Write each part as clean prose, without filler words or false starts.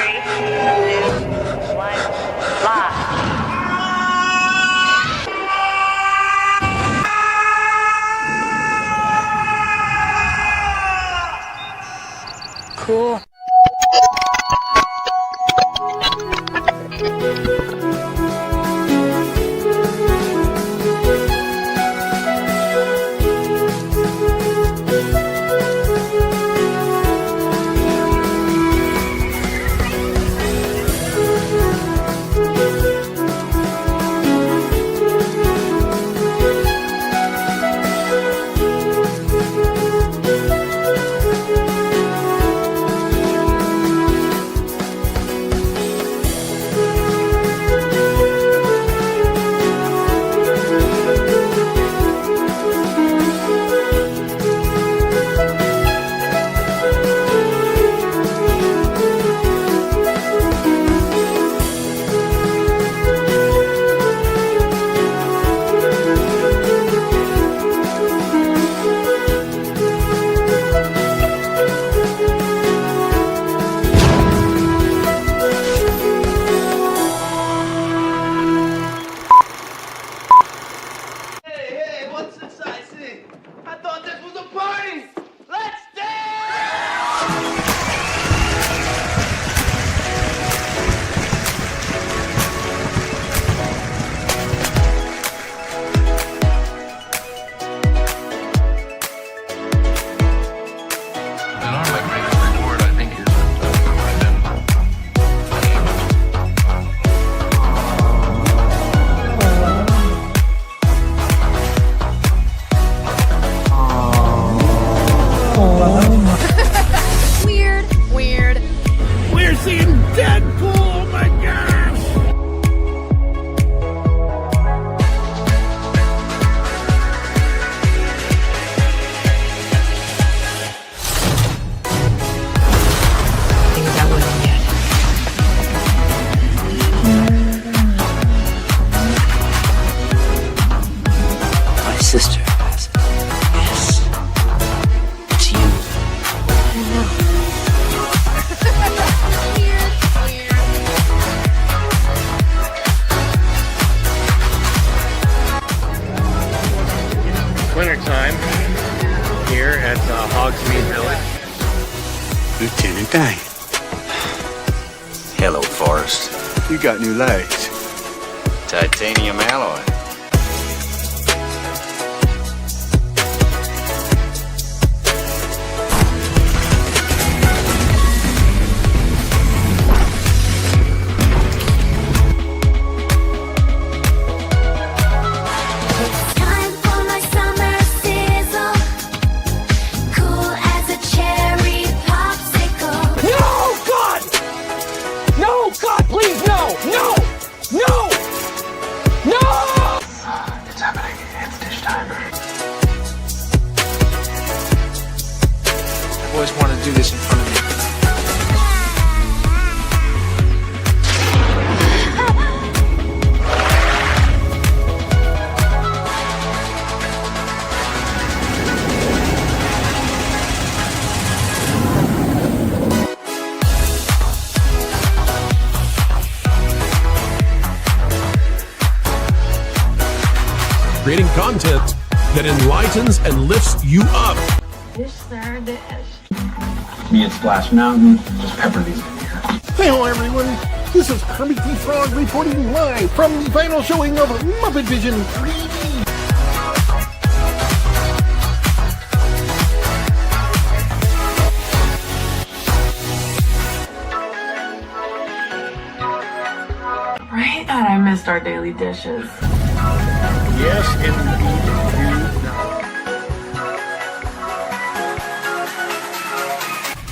Three, two, one, live. Cool. Hey, what's this I see? I thought this was a party! Let's dance! And our like biggest reward, I think, is Weird, weird. We're seeing Deadpool! Oh my gosh! Think that wasn't yet. My sister has it. Yes. It's you. Weird, weird. Wintertime here at Hogsmeade Village. Lieutenant Dane, Hello, Forrest. you got new legs. Titanium alloy. Time for my summer sizzle. Cool as a cherry popsicle. No, God! No, God, please, no! No! No! No! it's happening. It's dish time. I've always wanted to do this in front of you. Creating content that enlightens and lifts you up. Me at Splash Mountain. Just pepper these in here. Hello, everyone. This is Kermit the Frog reporting live from the final showing of Muppet Vision 3D. Right? God, I missed our daily dishes. Yes, indeed.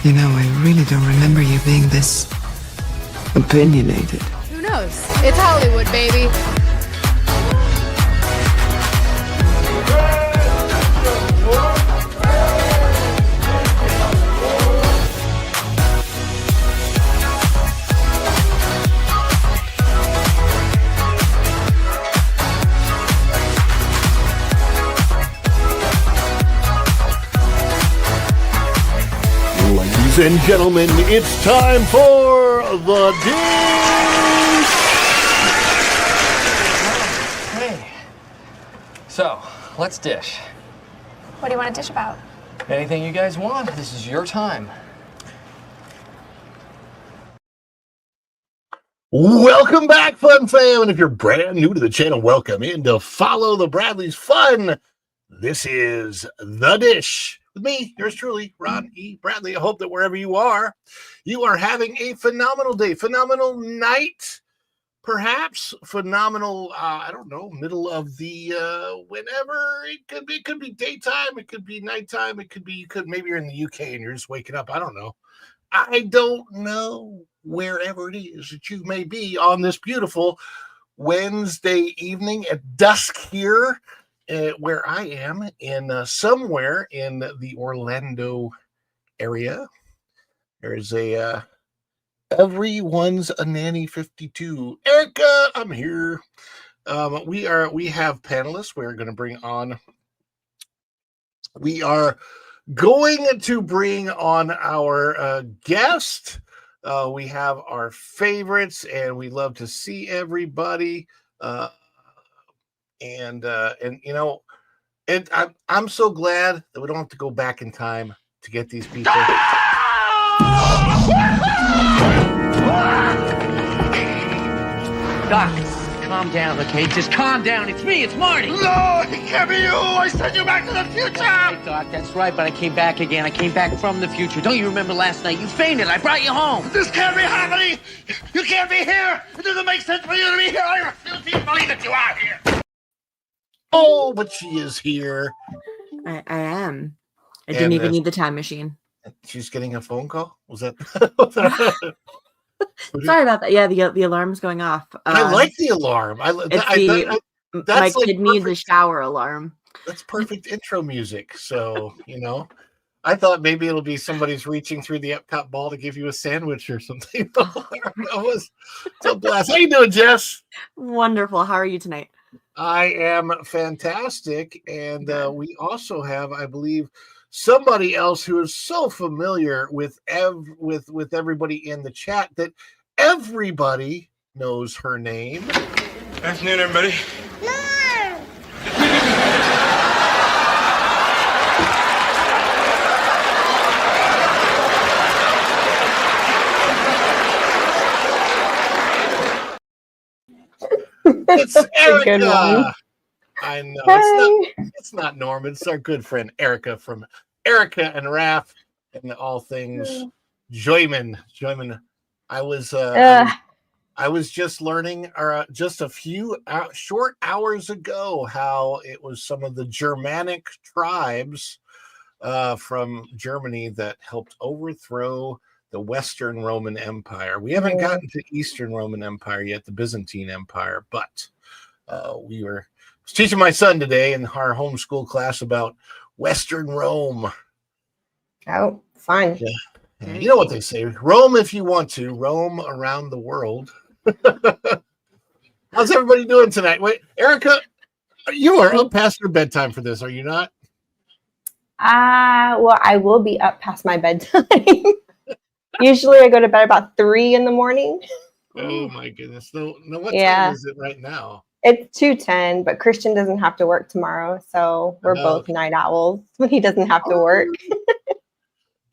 You know, I really don't remember you being this opinionated. Who knows? It's Hollywood, baby. Ladies and gentlemen, it's time for the dish. Hey. So, let's dish. What do you want to dish about? Anything you guys want. This is your time. Welcome back, Fun Fam. And if you're brand new to the channel, welcome in to Follow the Bradleys Fun. This is The Dish with me, yours truly, Ron E. Bradley. I hope that wherever you are having a phenomenal day, phenomenal night, perhaps phenomenal, I don't know, middle of the, whenever. It could be daytime, it could be nighttime, maybe you're in the UK and you're just waking up. I don't know. Wherever it is that you may be on this beautiful Wednesday evening at dusk here, where I am in somewhere in the Orlando area. There's a Everyone's a Nanny 52. Erica, I'm here. We have panelists we're going to bring on. We are going to bring on our guest. We have our favorites, and we love to see everybody. And you know, and I'm so glad that we don't have to go back in time to get these people. Doc, calm down, okay? Just calm down. It's me. It's Marty. No, it can't be you. I sent you back to the future. Hey, Doc, that's right, but I came back again. I came back from the future. Don't you remember last night? You fainted. I brought you home. This can't be happening. You can't be here. It doesn't make sense for you to be here. I refuse to even believe that you are here. Oh, but she is here. I am. I didn't even need the time machine. She's getting a phone call? Was that? Sorry about that. Yeah, the alarm's going off. I like the alarm. My kid needs a shower alarm. That's perfect intro music. So, you know, I thought maybe it'll be somebody's reaching through the Epcot ball to give you a sandwich or something. That was so blessed. How you doing, Jess? Wonderful. How are you tonight? I am fantastic. And we also have, I believe, somebody else who is so familiar with everybody in the chat that everybody knows her name. Afternoon, everybody. It's Erica. I know. It's not Norman. It's our good friend Erica from Erica and Raph and all things Joyman. I was just learning just a few short hours ago how it was some of the Germanic tribes from Germany that helped overthrow the Western Roman Empire. We haven't gotten to Eastern Roman Empire yet, the Byzantine Empire, but I was teaching my son today in our homeschool class about Western Rome. Oh, fun. Yeah. You know what they say, roam if you want to, roam around the world. How's everybody doing tonight? Wait, Erica, you are up past your bedtime for this, are you not? Well, I will be up past my bedtime. Usually I go to bed about 3 in the morning. Oh my goodness. No, what time is it right now? It's 2:10, but Christian doesn't have to work tomorrow, so we're both night owls. He doesn't have to work.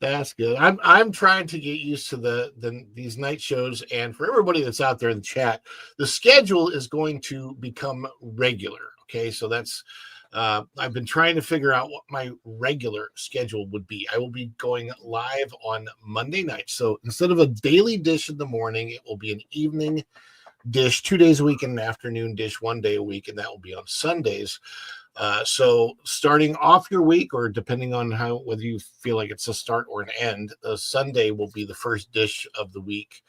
That's good. I'm trying to get used to these night shows, and for everybody that's out there in the chat, the schedule is going to become regular. Okay, so that's I've been trying to figure out what my regular schedule would be. I will be going live on Monday night. So instead of a daily dish in the morning, it will be an evening dish 2 days a week and an afternoon dish 1 day a week, and that will be on Sundays. So starting off your week, or depending on whether you feel like it's a start or an end, Sunday will be the first dish of the week.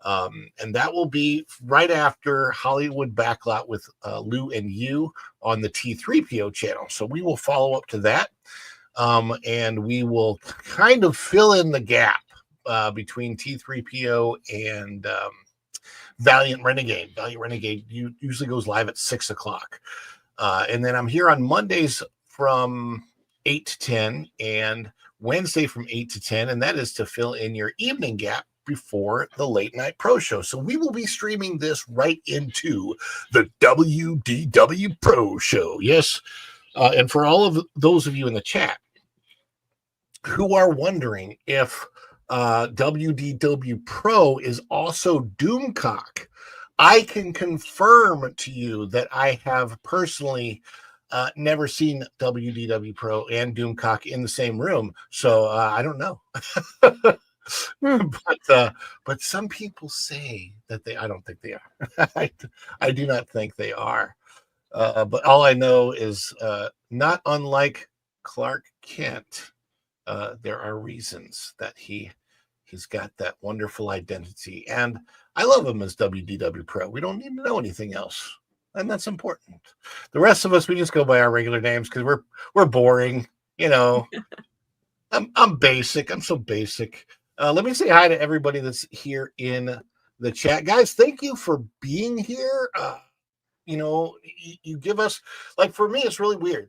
And that will be right after Hollywood Backlot with Lou and You on the T3PO channel. So we will follow up to that. And we will kind of fill in the gap between T3PO and Valiant Renegade. Valiant Renegade usually goes live at 6 o'clock. And then I'm here on Mondays from 8 to 10 and Wednesday from 8 to 10. And that is to fill in your evening gap before the Late Night Pro Show. So we will be streaming this right into the WDW Pro Show. Yes. And for all of those of you in the chat who are wondering if WDW Pro is also Doomcock, I can confirm to you that I have personally never seen WDW Pro and Doomcock in the same room. So I don't know. But some people say that I don't think they are. I do not think they are. But all I know is not unlike Clark Kent, there are reasons that he's got that wonderful identity. And I love him as WDW Pro. We don't need to know anything else. And that's important. The rest of us, we just go by our regular names because we're boring. You know, I'm basic. I'm so basic. Let me say hi to everybody that's here in the chat. Guys, thank you for being here. You know, you give us, like, for me, it's really weird.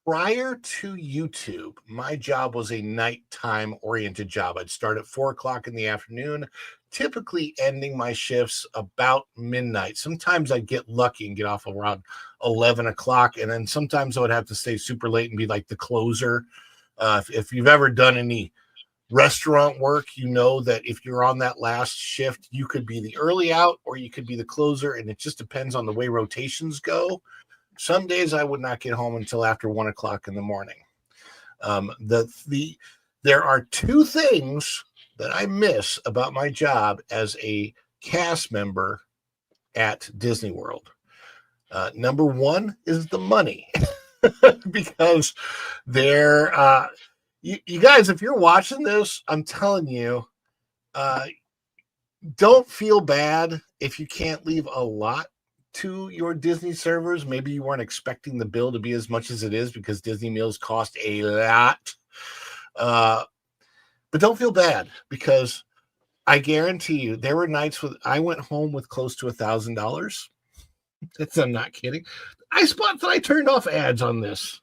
Prior to YouTube, my job was a nighttime oriented job. I'd start at 4:00 in the afternoon, typically ending my shifts about midnight. Sometimes I'd get lucky and get off around 11 o'clock. And then sometimes I would have to stay super late and be like the closer. If you've ever done any restaurant work, you know that if you're on that last shift, you could be the early out or you could be the closer. And it just depends on the way rotations go. Some days I would not get home until after 1 o'clock in the morning. There are two things that I miss about my job as a cast member at Disney World. Number one is the money. Because you guys, if you're watching this, I'm telling you, don't feel bad if you can't leave a lot to your Disney servers. Maybe you weren't expecting the bill to be as much as it is because Disney meals cost a lot. But don't feel bad because I guarantee you there were nights I went home with close to $1,000. I'm not kidding. I turned off ads on this.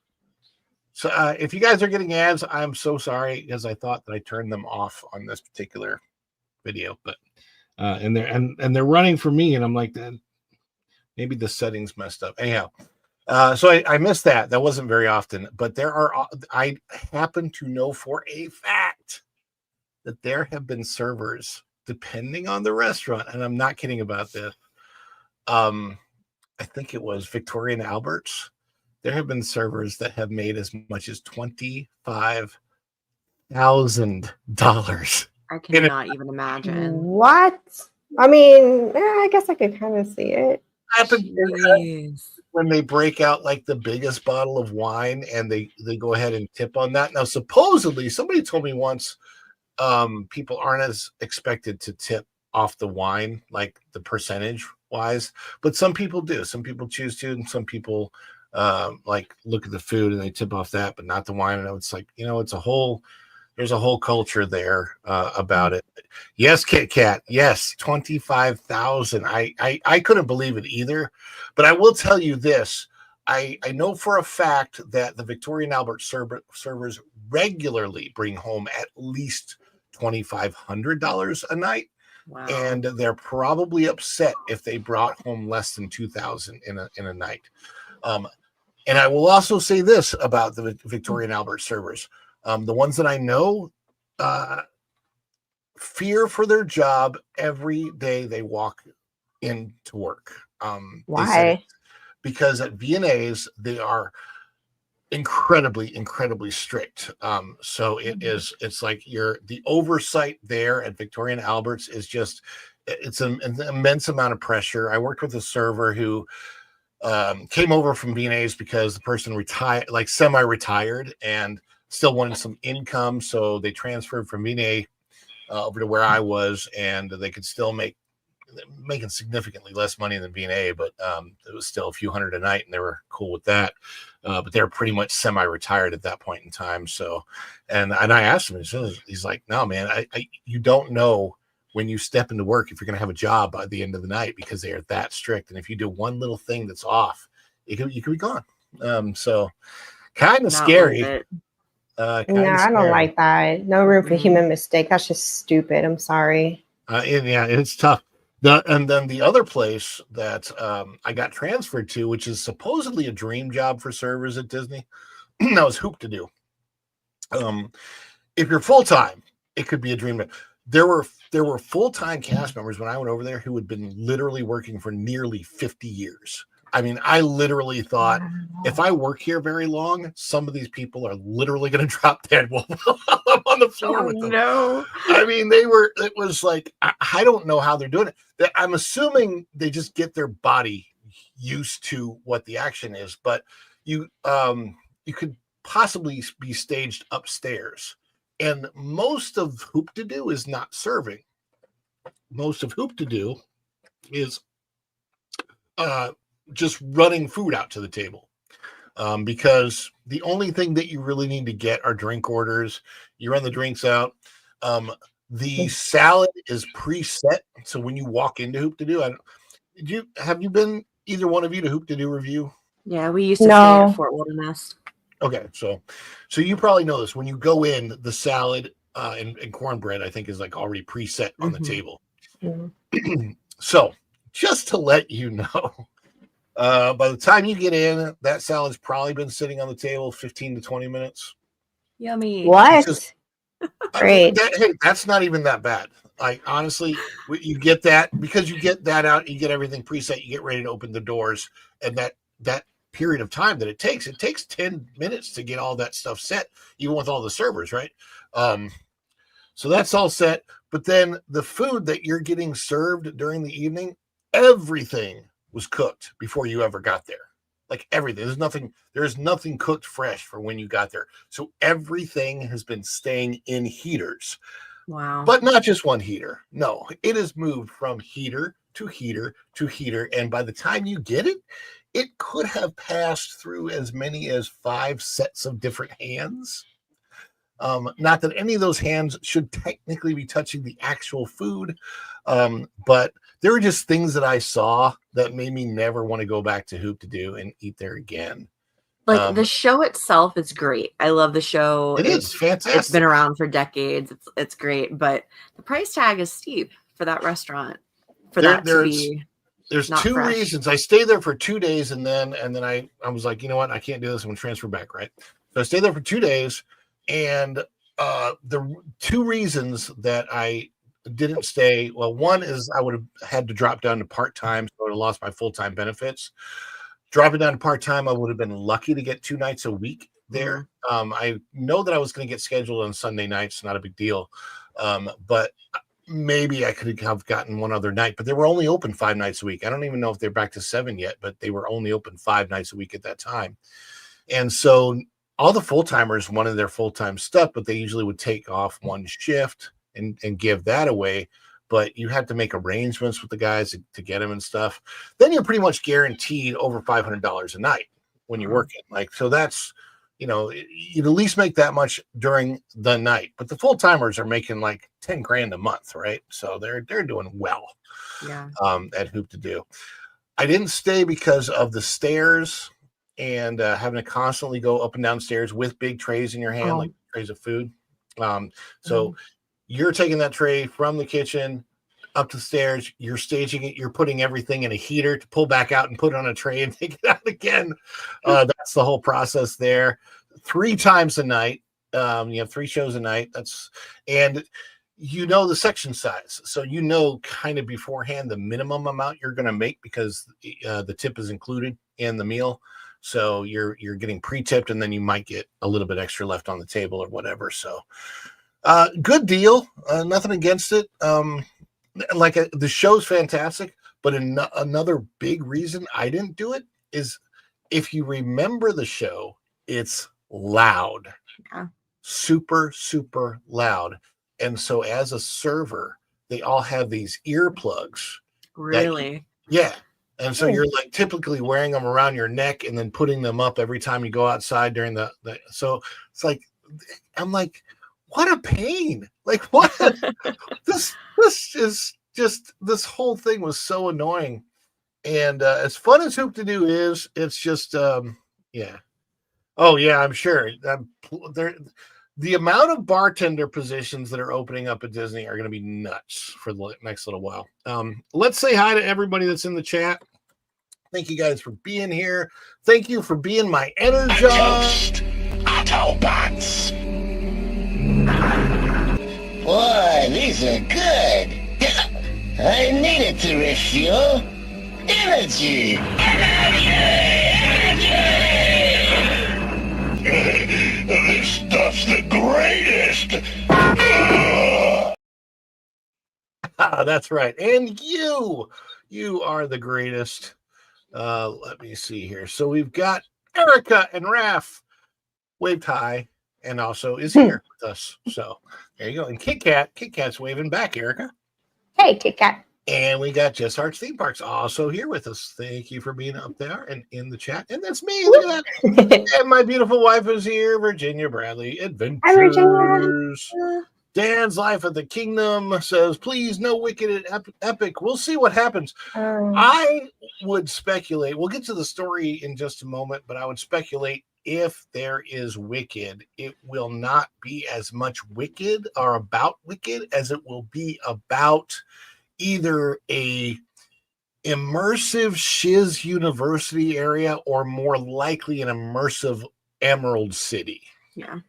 So if you guys are getting ads, I'm so sorry because I thought that I turned them off on this particular video. But and they're running for me, and I'm like, then maybe the settings messed up. Anyhow, so I missed that. That wasn't very often, but I happen to know for a fact that there have been servers, depending on the restaurant, and I'm not kidding about this. I think it was Victoria and Albert's. There have been servers that have made as much as $25,000. I cannot even imagine. What? I mean, I guess I could kind of see it. When they break out like the biggest bottle of wine and they go ahead and tip on that. Now, supposedly, somebody told me once people aren't as expected to tip off the wine, like the percentage wise, but some people do. Some people choose to, and some people like look at the food and they tip off that, but not the wine. And it's like, there's a whole culture there about it. Yes, Kit Kat. Yes, 25,000. I couldn't believe it either, but I will tell you this. I know for a fact that the Victoria and Albert servers regularly bring home at least $2,500 a night. Wow. And they're probably upset if they brought home less than 2,000 in a night. And I will also say this about the Victoria and Albert servers. The ones that I know fear for their job every day they walk into work. Why? Because at V&A's, they are incredibly strict. So it's like the oversight there at Victoria and Albert's is just, it's an immense amount of pressure. I worked with a server who came over from V&A's because the person retired, like semi-retired, and still wanted some income. So they transferred from V&A over to where I was, and they could still making significantly less money than V&A, but it was still a few hundred a night, and they were cool with that. But they were pretty much semi-retired at that point in time. So, and I asked him, he's like, "No, man, you don't know when you step into work if you're going to have a job by the end of the night because they are that strict. And if you do one little thing that's off, you could be gone." So kind of scary. No, I don't like that. No room for human mistake. That's just stupid. I'm sorry. Yeah, it's tough. And then the other place that I got transferred to, which is supposedly a dream job for servers at Disney, that was Hoop to Do. If you're full time, it could be a dream. There were full-time cast members when I went over there who had been literally working for nearly 50 years. I mean, I literally thought, if I work here very long, some of these people are literally going to drop dead while I'm on the floor with them. No. I mean, it was like, I don't know how they're doing it. I'm assuming they just get their body used to what the action is, but you could possibly be staged upstairs. And most of Hoop to Do is not serving. Most of Hoop to Do is just running food out to the table, because the only thing that you really need to get are drink orders. You run the drinks out. The salad is preset, so when you walk into Hoop to Do, have you been, either one of you, to Hoop to Do review? Yeah, we used to stay at Fort Wilderness. Okay, so you probably know this. When you go in, the salad and cornbread, I think, is like already preset on the table. Mm-hmm. So just to let you know, by the time you get in, that salad's probably been sitting on the table 15 to 20 minutes. Yummy. What? Great. That's not even that bad. Like, honestly, you get that, because you get that out, you get everything preset, you get ready to open the doors, and that period of time that it takes 10 minutes to get all that stuff set, even with all the servers, right? So that's all set. But then the food that you're getting served during the evening, everything was cooked before you ever got there. Like, everything. There is nothing cooked fresh for when you got there. So everything has been staying in heaters. Wow. But not just one heater. No, it has moved from heater to heater to heater. And by the time you get it, it could have passed through as many as 5 sets of different hands. Not that any of those hands should technically be touching the actual food, but there were just things that I saw that made me never want to go back to Hoop to Do and eat there again. Like, the show itself is great. I love the show. It is fantastic. It's been around for decades. It's great, but the price tag is steep for that restaurant. There's 2 fresh. reasons. I stayed there for 2 days, and then I was like, you know what? I can't do this. I'm going to transfer back, right? So I stayed there for 2 days, and the 2 reasons that I didn't stay, well, one is I would have had to drop down to part-time, so I would have lost my full-time benefits. Dropping down to part-time, I would have been lucky to get 2 nights a week there. I know that I was going to get scheduled on Sunday nights, not a big deal, but maybe I could have gotten one other night, but they were only open 5 nights a week. I don't even know if they're back to 7 yet, but they were only open 5 nights a week at that time. And so all the full-timers wanted their full-time stuff, but they usually would take off one shift and give that away. But you had to make arrangements with the guys to get them and stuff. Then you're pretty much guaranteed over $500 a night when you're working. Like, so that's, you'd at least make that much during the night. But the full timers are making like 10 grand a month, right? So they're doing well. Yeah. At Hoop to Do. I didn't stay because of the stairs and having to constantly go up and down stairs with big trays in your hand, like trays of food. So you're taking that tray from the kitchen up the stairs, you're staging it, you're putting everything in a heater to pull back out and put it on a tray and take it out again. That's the whole process there. 3 times a night. You have 3 shows a night. And the section size. So kind of beforehand the minimum amount you're going to make, because the tip is included in the meal. So you're getting pre-tipped, and then you might get a little bit extra left on the table or whatever. So good deal. Nothing against it. The show's fantastic, but another big reason I didn't do it is, if you remember the show, it's loud. Yeah. Super, super loud. And so as a server, they all have these earplugs. Really? Yeah. And so you're like typically wearing them around your neck and then putting them up every time you go outside during so it's like, I'm like, what a pain. Like, what? this is just, this whole thing was so annoying. And as fun as Hoop to Do is, it's just, yeah. Oh yeah, I'm sure. The amount of bartender positions that are opening up at Disney are going to be nuts for the next little while. Let's say hi to everybody that's in the chat. Thank you guys for being here. Thank you for being my Energon. Autobots. Boy, these are good. I needed to refuel. Energy. This stuff's the greatest. That's right. And you are the greatest. Let me see here. So we've got Erica and Raph waved hi and also is here with us. So there you go. And Kit Kat's waving back, Erica. Hey, Kit Kat. And we got Just Hearts Theme Parks also here with us. Thank you for being up there and in the chat. And that's me. Look at that. And my beautiful wife is here, Virginia Bradley Adventures. Hi, Virginia. Dan's Life of the Kingdom says, please, no Wicked at Epic. We'll see what happens. I would speculate. We'll get to the story in just a moment, but I would speculate if there is Wicked, it will not be as much Wicked or about Wicked as it will be about either a immersive Shiz University area or more likely an immersive Emerald City. Yeah.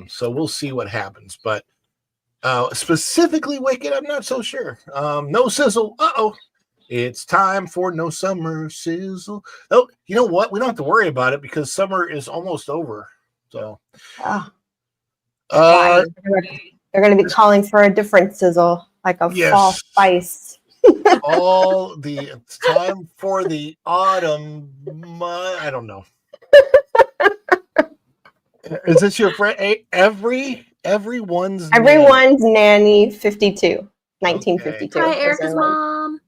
So we'll see what happens, but specifically Wicked, I'm not so sure. No Sizzle. It's time for no summer sizzle. Oh, you know what? We don't have to worry about it because summer is almost over. So, they're going to be calling for a different sizzle, like a fall spice. It's time for the autumn. I don't know. Is this your friend? Everyone's nanny 52, 1952. Hi, Erica's mom.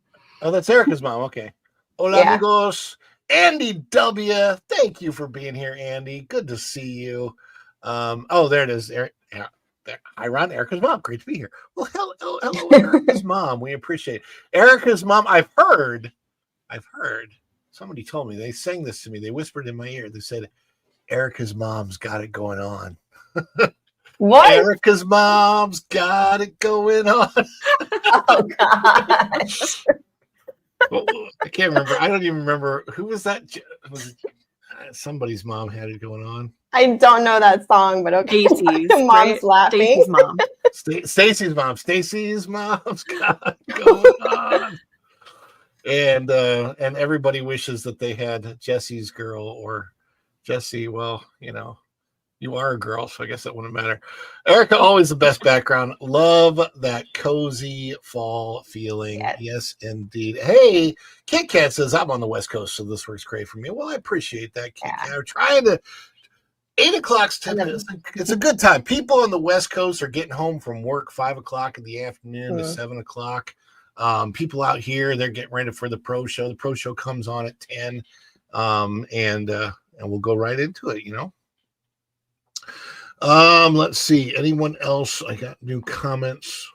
Oh, that's Erica's mom. Okay. Hola, amigos. Andy W. Thank you for being here, Andy. Good to see you. There it is. Hi, Ron. Erica's mom. Great to be here. Well, hello, Erica's mom. We appreciate it. Erica's mom. I've heard. Somebody told me. They sang this to me. They whispered in my ear. They said, Erica's mom's got it going on. What? Erica's mom's got it going on. Oh, gosh. I can't remember. I don't even remember. Who was that? Somebody's mom had it going on. I don't know that song, but okay. Stacey's mom's laughing. Stacey's mom. Stacey's mom. Stacey's mom's got it going on. And everybody wishes that they had Jesse's girl or Jesse. Well, you are a girl, so I guess that wouldn't matter. Erica, always the best background. Love that cozy fall feeling. Yes, indeed. Hey, Kit Kat says, I'm on the West Coast, so this works great for me. Well, I appreciate that, Kit Kat. I'm trying to... 8 o'clock's 10 minutes. It's a good time. People on the West Coast are getting home from work 5 o'clock in the afternoon to 7 o'clock. People out here, they're getting ready for the pro show. The pro show comes on at 10, and we'll go right into it, Let's see. Anyone else? I got new comments.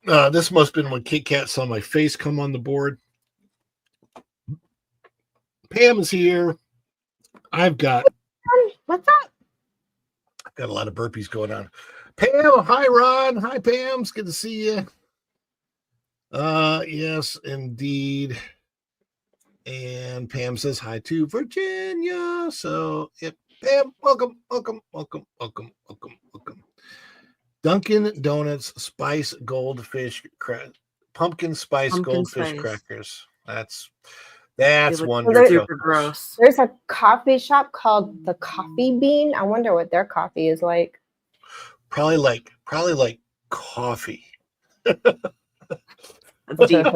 This must have been when Kit Kat saw my face come on the board. Pam is here. What's up? I've got a lot of burpees going on. Pam, hi Ron. Hi Pam. It's good to see you. Yes, indeed. And Pam says hi to Virginia. So, yep. Pam, welcome. Dunkin' Donuts spice goldfish pumpkin spice goldfish crackers. That's wonderful. Super gross. There's a coffee shop called The Coffee Bean. I wonder what their coffee is like. Probably like coffee. That's deep.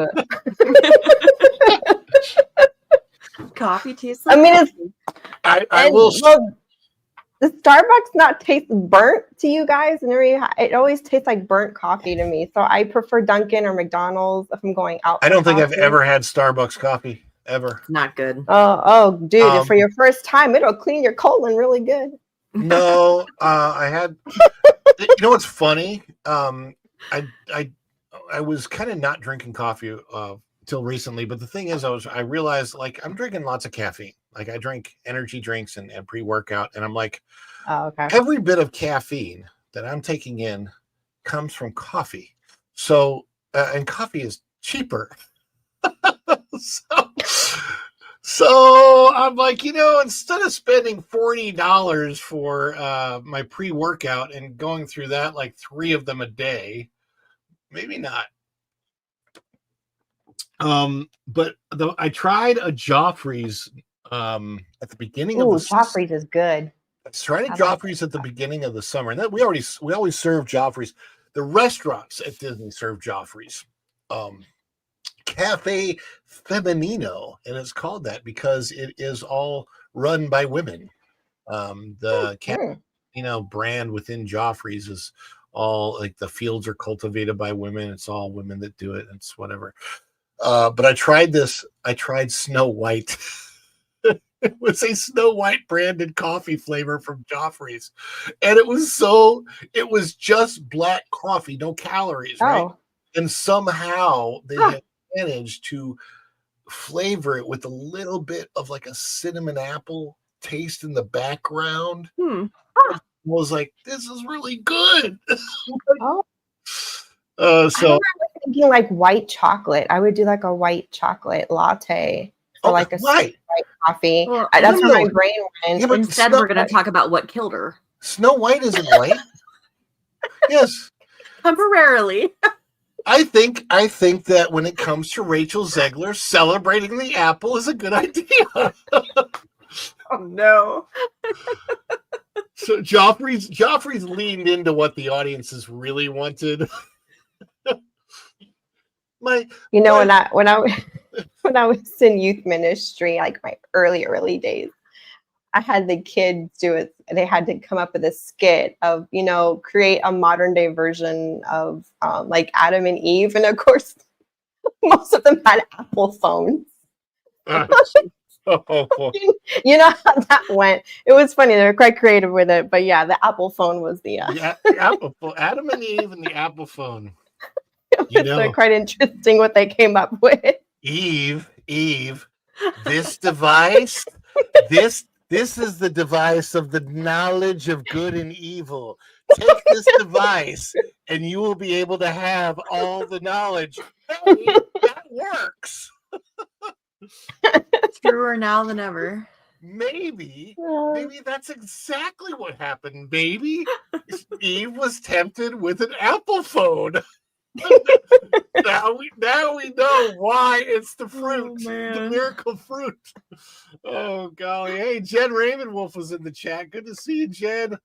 Coffee tastes like coffee. I will. Does Starbucks not taste burnt to you guys? It always tastes like burnt coffee to me. So I prefer Dunkin' or McDonald's if I'm going out. I don't think I've ever had Starbucks coffee ever. Not good. Oh, dude! For your first time, it'll clean your colon really good. No, I had. You know what's funny? I was kind of not drinking coffee till recently, but the thing is, I realized like I'm drinking lots of caffeine. Like I drink energy drinks and pre-workout, and I'm like, Oh, okay. every bit of caffeine that I'm taking in comes from coffee. So, and coffee is cheaper. So I'm like, instead of spending $40 for my pre-workout and going through that like 3 of them a day, maybe not. But I tried a Joffrey's at the beginning of the Joffrey's is good. I tried Joffrey's at the beginning of the summer, and that we always serve Joffrey's. The restaurants at Disney serve Joffrey's. Cafe Feminino, and it's called that because it is all run by women. The brand within Joffrey's is all like the fields are cultivated by women. It's all women that do it. It's whatever. But I tried Snow White. It was a Snow White branded coffee flavor from Joffrey's, and it was just black coffee, no calories, right? And somehow they had managed to flavor it with a little bit of like a cinnamon apple taste in the background. I was like, this is really good. So I was thinking like white chocolate. I would do like a white chocolate latte for like a white coffee. Well, That's where my brain went. Yeah, instead, we're going to talk about what killed her. Snow White isn't white. Yes, temporarily. I think that when it comes to Rachel Zegler, celebrating the apple is a good idea. Oh no. So Joffrey's leaned into what the audiences really wanted. When I was in youth ministry, like my early days, I had the kids do it. They had to come up with a skit of, create a modern day version of like Adam and Eve. And of course, most of them had Apple phones. You know how that went. It was funny. They were quite creative with it. But yeah, the Apple phone was the Apple phone. Adam and Eve and the Apple phone. It's quite interesting what they came up with. Eve, this device, this is the device of the knowledge of good and evil. Take this device and you will be able to have all the knowledge. Hey, that works. Truer now than ever. Maybe that's exactly what happened. Maybe Eve was tempted with an Apple phone. now we know why it's the fruit, the miracle fruit. Oh golly! Hey, Jen Ravenwolf was in the chat. Good to see you, Jen.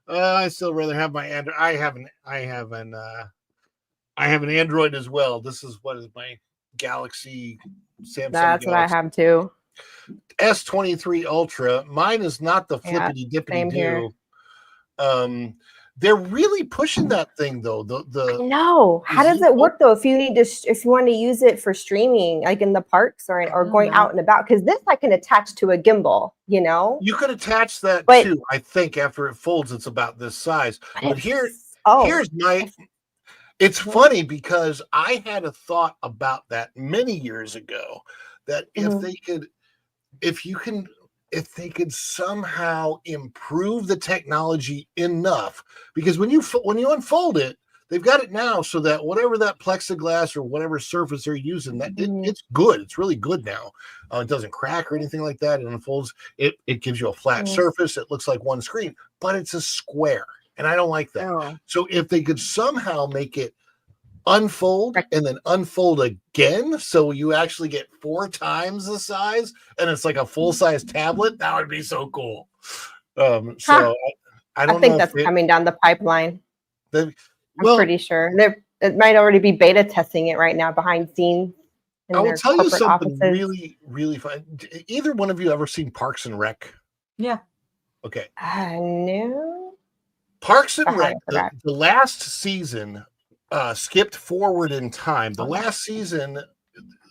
I still rather have my Android. I have an Android as well. This is what is my Galaxy Samsung. That's what I have too. S23 Ultra. Mine is not the flippity dippity do. They're really pushing that thing though. No, how does it work though? If you want to use it for streaming, like in the parks or going out and about, because this I can attach to a gimbal. You could attach that too. I think after it folds, it's about this size. But here's my. It's funny because I had a thought about that many years ago. That if they could somehow improve the technology enough, because when you unfold it, they've got it now so that whatever that plexiglass or whatever surface they're using, that it's good. It's really good now. It doesn't crack or anything like that. It unfolds. It gives you a flat surface. It looks like one screen, but it's a square, and I don't like that. Oh. So if they could somehow make it unfold and then unfold again, so you actually get 4 times the size and it's like a full-size tablet, that would be so cool. I think that's coming down the pipeline. I'm pretty sure it might already be beta testing it right now behind scenes. I will tell you something really, really fun. Either one of you ever seen Parks and Rec? Yeah. Okay. No. Parks and Rec, the last season skipped forward in time. The last season,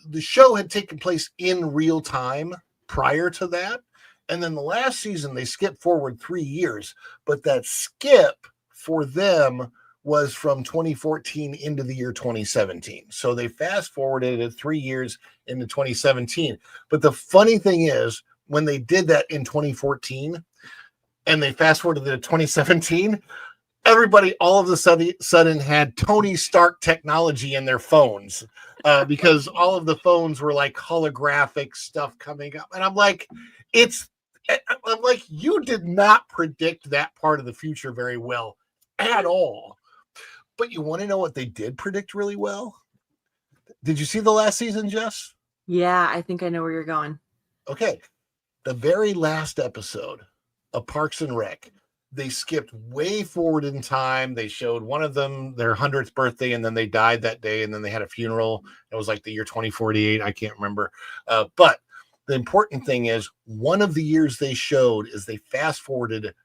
the show had taken place in real time prior to that. And then the last season, they skipped forward 3 years. But that skip for them was from 2014 into the year 2017. So they fast forwarded it 3 years into 2017. But the funny thing is, when they did that in 2014 and they fast forwarded to 2017, everybody all of a sudden had Tony Stark technology in their phones because all of the phones were like holographic stuff coming up. And I'm like, you did not predict that part of the future very well at all. But you want to know what they did predict really well? Did you see the last season, Jess? Yeah, I think I know where you're going. Okay. The very last episode of Parks and Rec, they skipped way forward in time. They showed one of them their 100th birthday, and then they died that day, and then they had a funeral. It was like the year 2048. I can't remember. But the important thing is one of the years they showed is they fast forwarded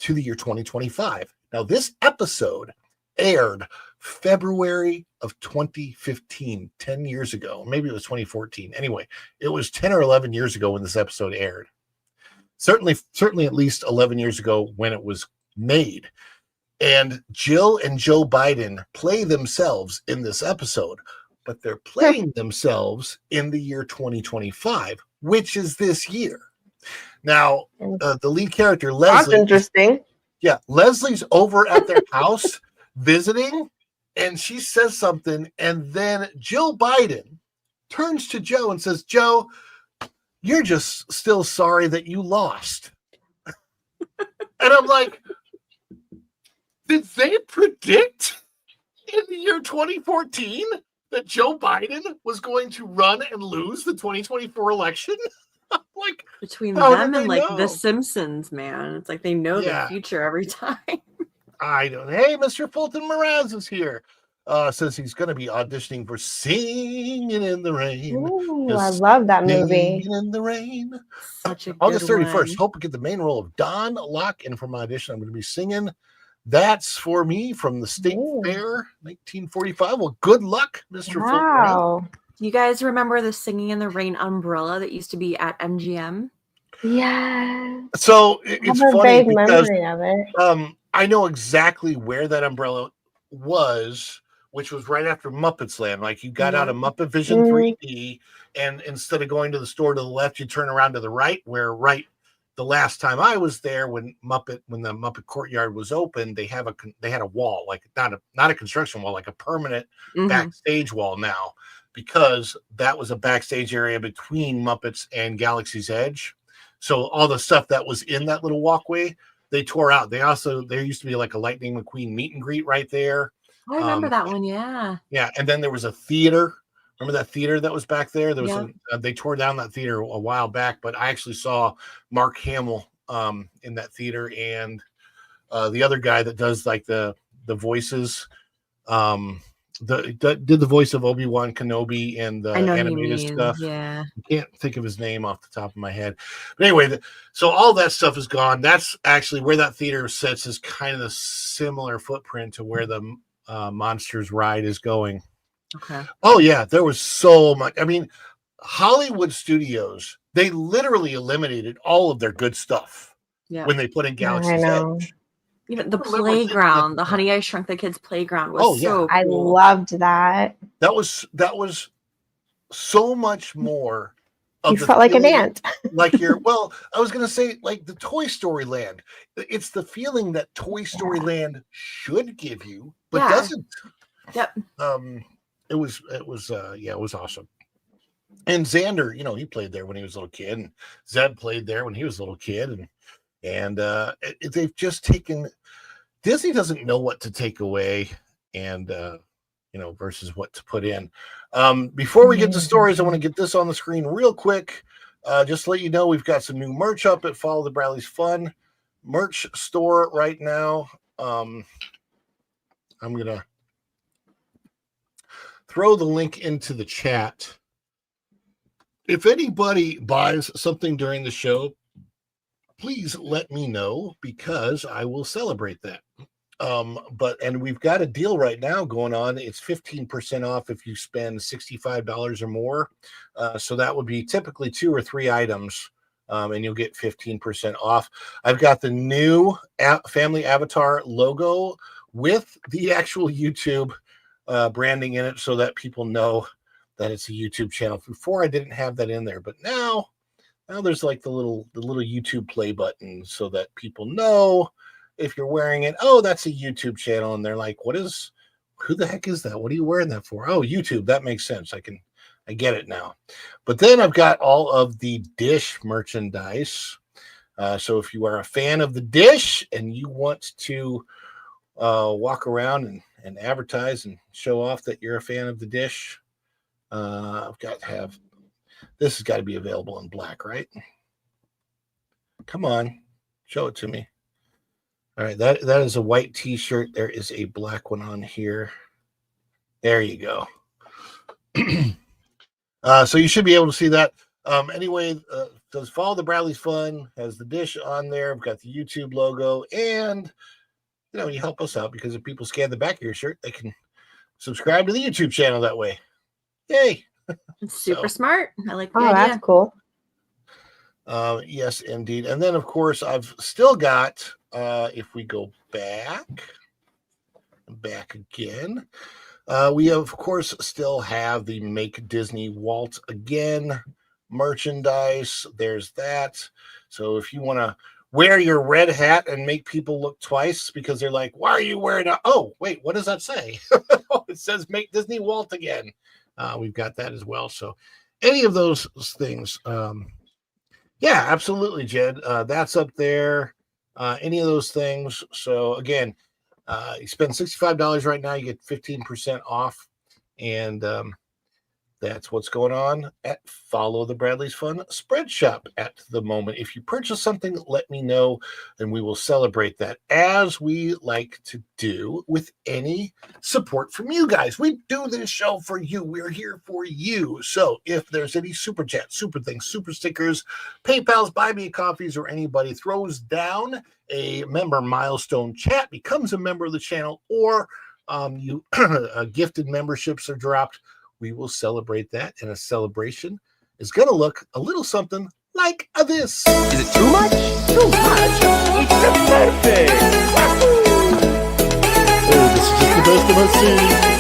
to the year 2025. Now, this episode aired February of 2015, 10 years ago. Maybe it was 2014. Anyway, it was 10 or 11 years ago when this episode aired. Certainly at least 11 years ago when it was made. And Jill and Joe Biden play themselves in this episode, but they're playing themselves in the year 2025, which is this year. Now, the lead character, Leslie. That's interesting. Yeah, Leslie's over at their house visiting, and she says something, and then Jill Biden turns to Joe and says, Joe, you're just still sorry that you lost. And I'm like, did they predict in the year 2014 that Joe Biden was going to run and lose the 2024 election? Like, between them and like know? The Simpsons, man, it's like they know the future every time. I don't. Hey, Mr. Fulton Mraz is here. Says he's going to be auditioning for Singing in the Rain. Ooh, I love that movie. Singing in the Rain. Such a August good 31st. one. Hope to get the main role of Don Locke. And for my audition, I'm going to be singing That's For Me from the State Fair, 1945. Well, good luck, Mr. Fulton. Wow. You guys remember the Singing in the Rain umbrella that used to be at MGM? Yeah. So it's I have a funny vague because memory of it. I know exactly where that umbrella was, which was right after Muppets Land. Like you got out of Muppet Vision 3D, and instead of going to the store to the left, you turn around to the right, where the last time I was there when the Muppet Courtyard was open, they had a wall, like not a construction wall, like a permanent backstage wall now, because that was a backstage area between Muppets and Galaxy's Edge. So all the stuff that was in that little walkway, they tore out. There used to be like a Lightning McQueen meet and greet right there. I remember that one. Yeah. Yeah. And then there was a theater. Remember that theater that was back there? There was they tore down that theater a while back, but I actually saw Mark Hamill in that theater, and the other guy that does like the voices, did the voice of Obi-Wan Kenobi and the animated stuff. Yeah. I can't think of his name off the top of my head. But anyway, so all that stuff is gone. That's actually where that theater sits, is kind of the similar footprint to where the Monsters ride is going. Okay. Oh yeah, there was so much. I mean, Hollywood Studios, they literally eliminated all of their good stuff when they put in Galaxy's Edge. Even the playground, the Honey I Shrunk the Kids playground was so cool. I loved that. That was so much more. You felt like an ant. Like I was gonna say like the Toy Story Land. It's the feeling that Toy Story Land should give you, but doesn't. Yep. It was awesome. And Xander, he played there when he was a little kid, and Zeb played there when he was a little kid, and they've just taken. Disney doesn't know what to take away, and versus what to put in. Before we get to stories, I want to get this on the screen real quick. Just to let you know, we've got some new merch up at Follow the Bradleys Fun merch store right now. I'm gonna throw the link into the chat. If anybody buys something during the show, please let me know, because I will celebrate that. And we've got a deal right now going on. It's 15% off if you spend $65 or more. So that would be typically 2 or 3 items, and you'll get 15% off. I've got the new family avatar logo with the actual YouTube branding in it, so that people know that it's a YouTube channel. Before I didn't have that in there, but now Now there's like the little YouTube play button so that people know if you're wearing it. Oh, that's a YouTube channel, and they're like, who the heck is that? What are you wearing that for? Oh, YouTube. That makes sense. I get it now. But then I've got all of the Dish merchandise. So if you are a fan of the Dish and you want to walk around and advertise and show off that you're a fan of the Dish, I've got to have, this has got to be available in black, right? Come on, show it to me. All right, that is a white t-shirt. There is a black one on here. There you go. So you should be able to see that. Anyway, does follow the Bradley's Fun, has the Dish on there. We've got the YouTube logo, and you help us out because if people scan the back of your shirt, they can subscribe to the YouTube channel that way. Yay! It's super smart. I like the idea. That's cool. Yes, indeed. And then, of course, I've still got, if we go back again, we, of course, still have the Make Disney Walt Again merchandise. There's that. So if you want to wear your red hat and make people look twice because they're like, why are you wearing a... Oh, wait, what does that say? It says Make Disney Walt Again. We've got that as well. So any of those things... yeah, absolutely, Jed. That's up there. Any of those things. So again, you spend $65 right now, you get 15% off. And that's what's going on at Follow the Bradley's Fun Spread Shop at the moment. If you purchase something, let me know, and we will celebrate that as we like to do with any support from you guys. We do this show for you. We're here for you. So if there's any super chat, super things, super stickers, PayPal's, Buy Me Coffees, or anybody throws down a member milestone chat, becomes a member of the channel, or you gifted memberships are dropped, we will celebrate that, and a celebration is going to look a little something like this. Is it too much? Too much? It's just perfect. Oh, this is just the best of my scene.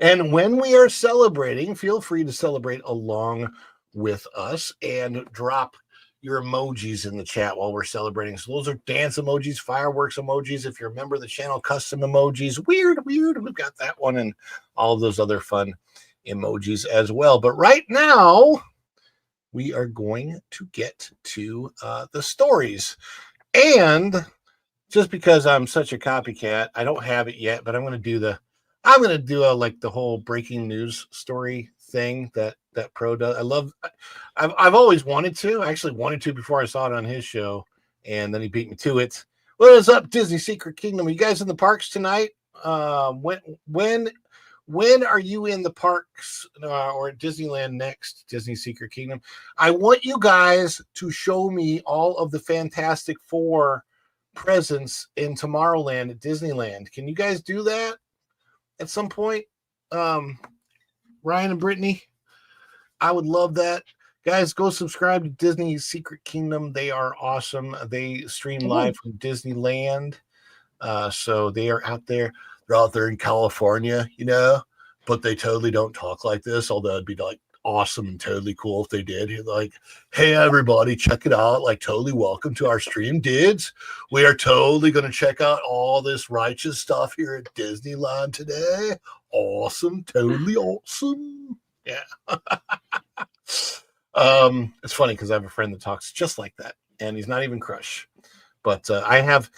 And when we are celebrating, feel free to celebrate along with us and drop your emojis in the chat while we're celebrating. So those are dance emojis, fireworks emojis. If you're a member of the channel, custom emojis, weird. We've got that one and all of those other fun emojis as well. But right now, we are going to get to the stories. And just because I'm such a copycat, I don't have it yet, but I'm going to do the whole breaking news story thing that Pro does. I've always wanted to. I actually wanted to before I saw it on his show, and then he beat me to it. What is up, Disney Secret Kingdom? Are you guys in the parks tonight? When are you in the parks or at Disneyland next, Disney Secret Kingdom? I want you guys to show me all of the Fantastic Four presents in Tomorrowland at Disneyland. Can you guys do that at some point? Ryan and Brittany, I would love that. Guys, go subscribe to Disney Secret Kingdom. They are awesome. They stream live from Disneyland. So they are out there. They're out there in California, but they totally don't talk like this, although it'd be like awesome and totally cool if they did. You're like, hey, everybody, check it out. Like, totally welcome to our stream, dudes. We are totally going to check out all this righteous stuff here at Disneyland today. Awesome. Totally awesome. Yeah. It's funny because I have a friend that talks just like that, and he's not even Crush. But I have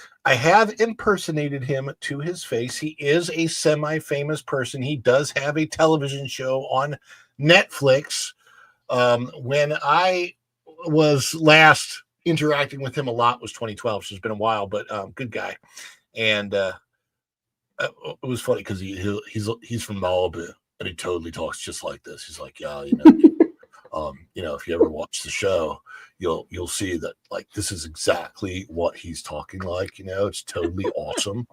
impersonated him to his face. He is a semi-famous person. He does have a television show on Netflix. When I was last interacting with him a lot was 2012, so it's been a while, but good guy. And it was funny because he's from Malibu, and he totally talks just like this. He's like, yeah, if you ever watch the show, you'll see that like this is exactly what he's talking like. It's totally awesome.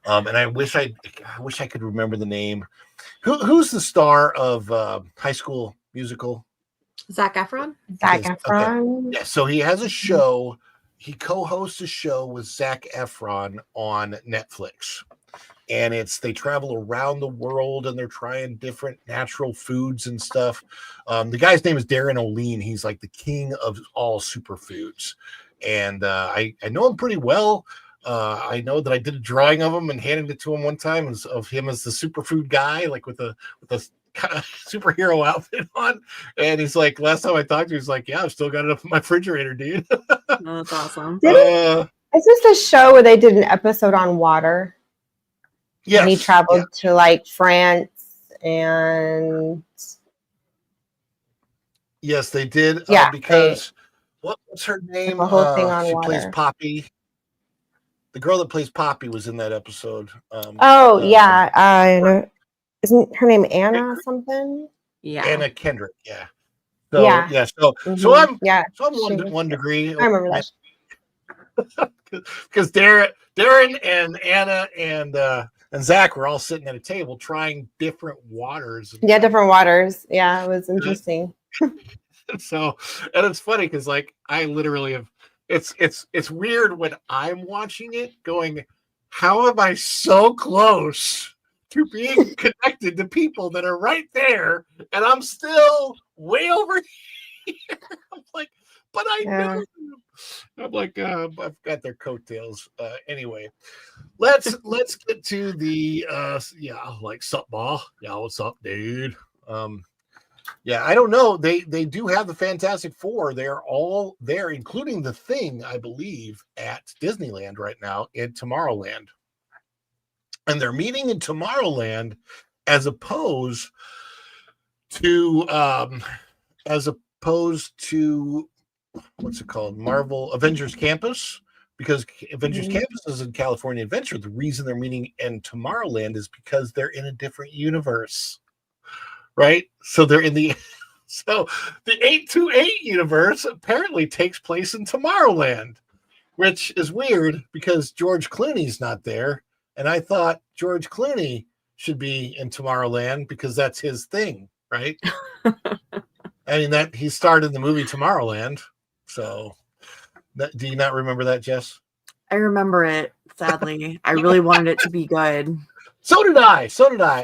And I wish I could remember the name. Who's the star of High School Musical? Zac Efron. Zac Efron. Okay. Yeah, so he has a show. He co-hosts a show with Zac Efron on Netflix. And they travel around the world and they're trying different natural foods and stuff. The guy's name is Darren O'Lean. He's like the king of all superfoods. And I know him pretty well. I know that I did a drawing of him and handed it to him one time of him as the superfood guy, like with a kind of superhero outfit on. And he's like, last time I talked to him, he's like, yeah, I've still got it up in my refrigerator, dude. Oh, that's awesome. Is this a show where they did an episode on water? Yeah. He traveled to like France and. Yes, they did. Yeah, because what's her name? The whole thing on she water. plays Poppy. The girl that plays Poppy was in that episode. Yeah. I know. Isn't her name Anna something? Yeah. Anna Kendrick. Yeah. So, Yeah. So I'm she one degree. I remember that. Because Darren and Anna and Zach were all sitting at a table trying different waters. Yeah, different waters. Yeah, it was interesting. So, and it's funny because like I literally have. It's weird when I'm watching it, going, how am I so close to being connected to people that are right there, and I'm still way over here? I'm like, but I know them. I'm like, I've got their coattails. Anyway, let's get to the like sup ball. Yeah, what's up, dude? Yeah, I don't know. They do have the Fantastic Four. They're all there, including the Thing, I believe, at Disneyland right now in Tomorrowland. And they're meeting in Tomorrowland as opposed to what's it called? Marvel Avengers Campus, because Avengers Campus is in California Adventure. The reason they're meeting in Tomorrowland is because they're in a different universe. Right? So they're in the 828 universe apparently takes place in Tomorrowland, which is weird because George Clooney's not there. And I thought George Clooney should be in Tomorrowland because that's his thing, right? I mean, that he starred in the movie Tomorrowland. So do you not remember that, Jess? I remember it, sadly. I really wanted it to be good. So did I.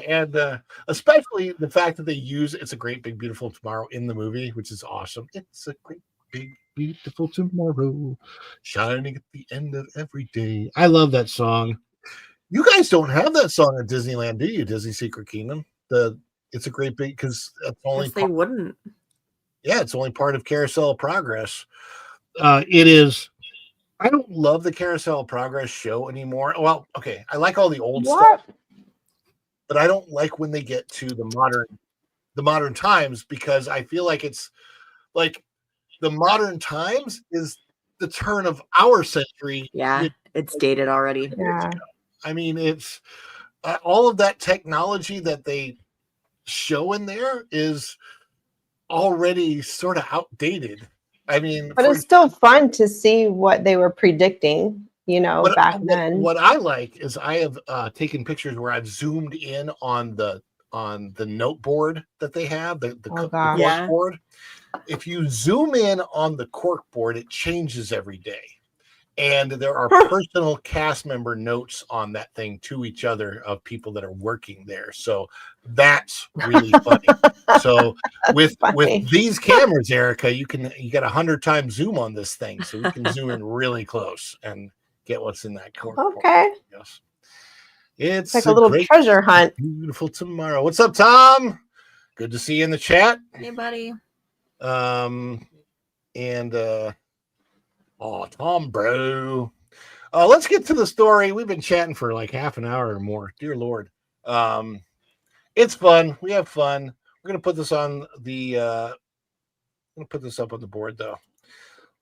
And especially the fact that they use It's a Great Big Beautiful Tomorrow in the movie, which is awesome. It's a great big beautiful tomorrow shining at the end of every day. I love that song. You guys don't have that song at Disneyland, do you? Disney Secret Kingdom? It's a great big, because that's only they wouldn't. Yeah, it's only part of Carousel of Progress. It is. I don't love the Carousel of Progress show anymore. Well, okay, I like all the old stuff, but I don't like when they get to the modern times, because I feel like it's like the modern times is the turn of our century. Yeah, it's dated already. Yeah. I mean, it's all of that technology that they show in there is already sort of outdated. I mean, but it's still fun to see what they were predicting, back then. What I like is I have taken pictures where I've zoomed in on the note board that they have, the cork board. If you zoom in on the cork board, it changes every day. And there are personal cast member notes on that thing to each other of people that are working there. So that's really funny. So with these cameras, Erica, you get 100 times zoom on this thing. So we can zoom in really close and get what's in that cork. Okay. Yes. It's like a little treasure hunt. Beautiful tomorrow. What's up, Tom? Good to see you in the chat. Hey, buddy. Oh, Tom, bro. Let's get to the story. We've been chatting for like half an hour or more. Dear Lord. It's fun. We have fun. We're gonna put this on the I'm gonna put this up on the board though.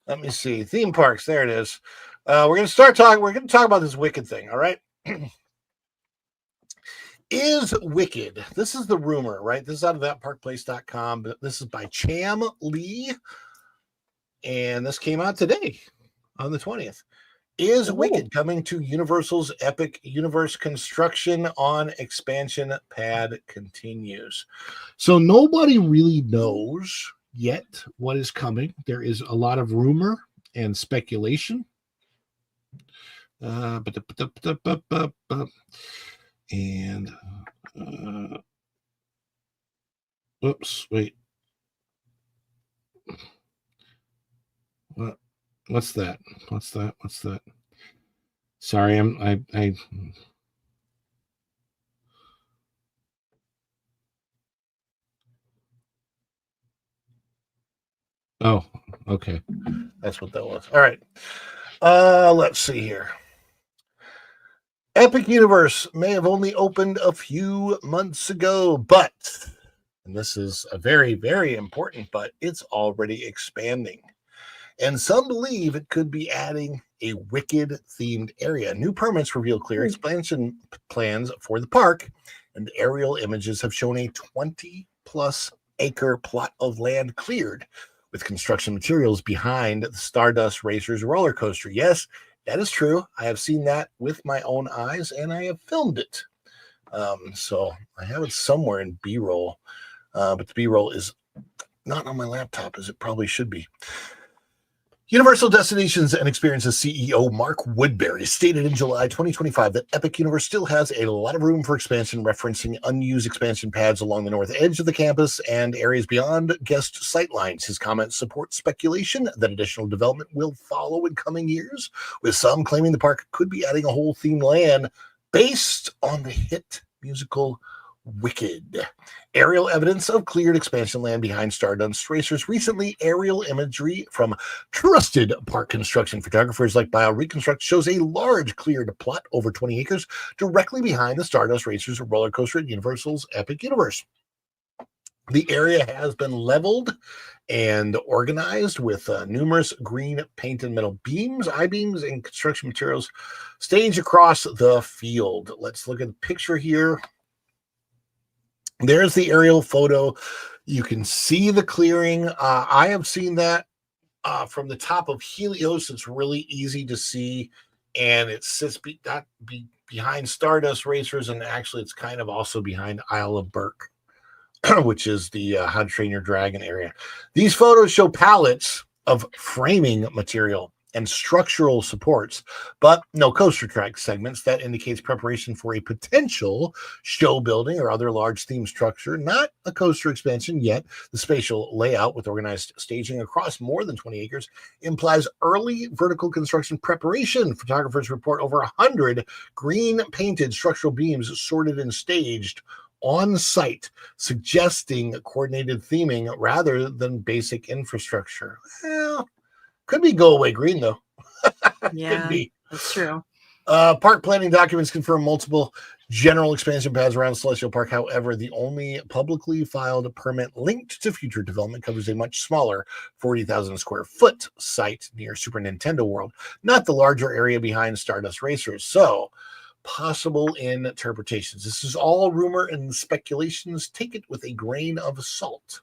Let me see. Theme parks. There it is. We're gonna talk about this Wicked thing, all right? Is Wicked. This is the rumor, right? This is out of thatparkplace.com, but this is by Cham Lee. And this came out today on the 20th. Is Wicked coming to Universal's Epic Universe? Construction on expansion pad continues. So nobody really knows yet what is coming. There is a lot of rumor and speculation. Oops, wait. What's that? Sorry, I Oh, okay. That's what that was. All right. Let's see here. Epic Universe may have only opened a few months ago, but, and this is a very, very important but, it's already expanding. And some believe it could be adding a Wicked-themed area. New permits reveal clear expansion plans for the park, and aerial images have shown a 20-plus acre plot of land cleared, with construction materials behind the Stardust Racers roller coaster. Yes, that is true. I have seen that with my own eyes, and I have filmed it. So I have it somewhere in B-roll, but the B-roll is not on my laptop as it probably should be. Universal Destinations and Experiences CEO Mark Woodbury stated in July 2025 that Epic Universe still has a lot of room for expansion, referencing unused expansion pads along the north edge of the campus and areas beyond guest sightlines. His comments support speculation that additional development will follow in coming years, with some claiming the park could be adding a whole themed land based on the hit musical Wicked. Aerial evidence of cleared expansion land behind Stardust Racers. Recently, aerial imagery from trusted park construction photographers like BioReconstruct shows a large cleared plot over 20 acres directly behind the Stardust Racers roller coaster at Universal's Epic Universe. The area has been leveled and organized with numerous green painted metal beams, I-beams, and construction materials staged across the field. Let's look at the picture here. There's the aerial photo. You can see the clearing. I have seen that from the top of Helios. It's really easy to see, and it sits behind Stardust Racers, and actually it's kind of also behind Isle of Berk, which is the How to Train Your Dragon area. These photos show pallets of framing material and structural supports, but no coaster track segments. That indicates preparation for a potential show building or other large theme structure, not a coaster expansion yet. The spatial layout with organized staging across more than 20 acres implies early vertical construction preparation. Photographers report over 100 green painted structural beams sorted and staged on site, suggesting coordinated theming rather than basic infrastructure. Well, could be go away green though. Yeah, could be. That's true. Park planning documents confirm multiple general expansion paths around Celestial Park. However, the only publicly filed permit linked to future development covers a much smaller 40,000 square foot site near Super Nintendo World, not the larger area behind Stardust Racers. So, possible interpretations. This is all rumor and speculations. Take it with a grain of salt.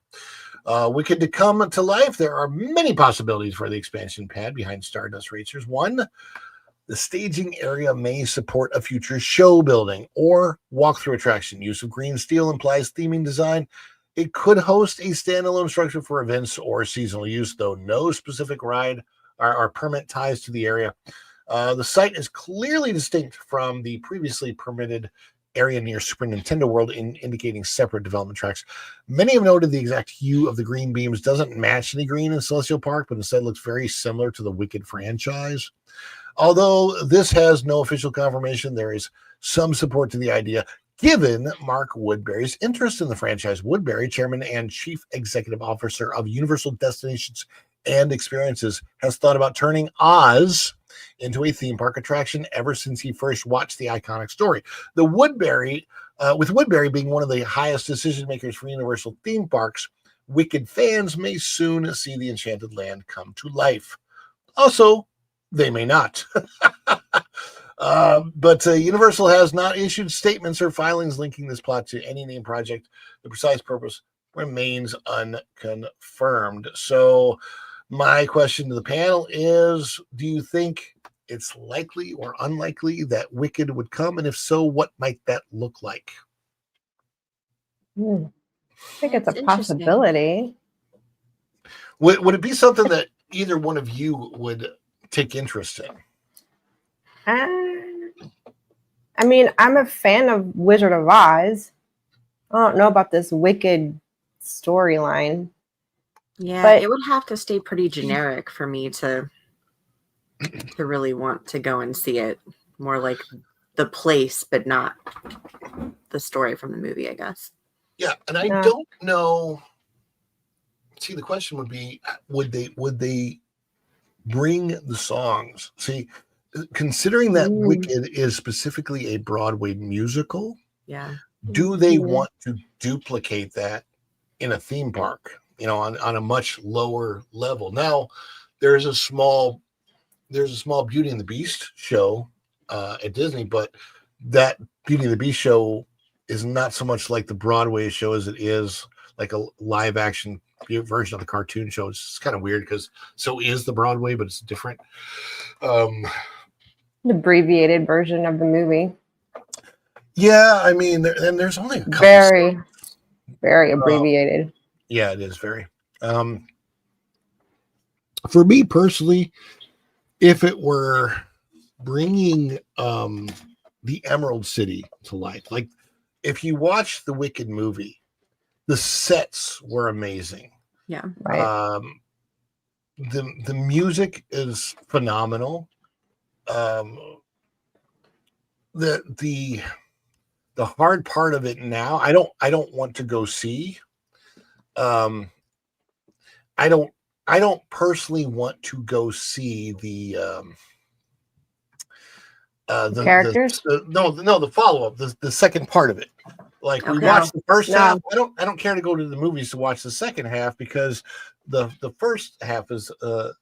Wicked to come to life. There are many possibilities for the expansion pad behind Stardust Racers. One, the staging area may support a future show building or walkthrough attraction. Use of green steel implies theming design. It could host a standalone structure for events or seasonal use, though no specific ride or permit ties to the area. The site is clearly distinct from the previously permitted area near Super Nintendo World, indicating separate development tracks. Many have noted the exact hue of the green beams doesn't match any green in Celestial Park, but instead looks very similar to the Wicked franchise. Although this has no official confirmation, there is some support to the idea, given Mark Woodbury's interest in the franchise. Woodbury, chairman and chief executive officer of Universal Destinations and Experiences, has thought about turning Oz into a theme park attraction ever since he first watched the iconic story. The Woodbury, with Woodbury being one of the highest decision makers for Universal theme parks, Wicked fans may soon see the Enchanted Land come to life. Also, they may not. But Universal has not issued statements or filings linking this plot to any named project. The precise purpose remains unconfirmed. So my question to the panel is, do you think it's likely or unlikely that Wicked would come? And if so, what might that look like? I think it's a Interesting. possibility. Would it be something that either one of you would take interest in? I mean, I'm a fan of Wizard of Oz. I don't know about this Wicked storyline. Yeah, But- it would have to stay pretty generic for me to really want to go and see it. More like the place, but not the story from the movie, I guess. Yeah, and I Yeah. don't know. See, the question would be, would they bring the songs? See, considering that Wicked is specifically a Broadway musical, Yeah. do they want to duplicate that in a theme park? You know, on a much lower level. Now, there's a small Beauty and the Beast show at Disney, but that Beauty and the Beast show is not so much like the Broadway show as it is like a live action version of the cartoon show. It's kind of weird because so is the Broadway, but it's different. The abbreviated version of the movie. Yeah, I mean, there's only a couple. Very, very abbreviated. Yeah, it is very. For me personally, if it were bringing the Emerald City to life, like if you watch the Wicked movie, the sets were amazing. Yeah. Right. The music is phenomenal. The hard part of it now, I don't want to go see. I don't personally want to go see the characters. The follow-up, the second part of it. Like we Okay. watched the first No. half. I don't care to go to the movies to watch the second half because the first half is the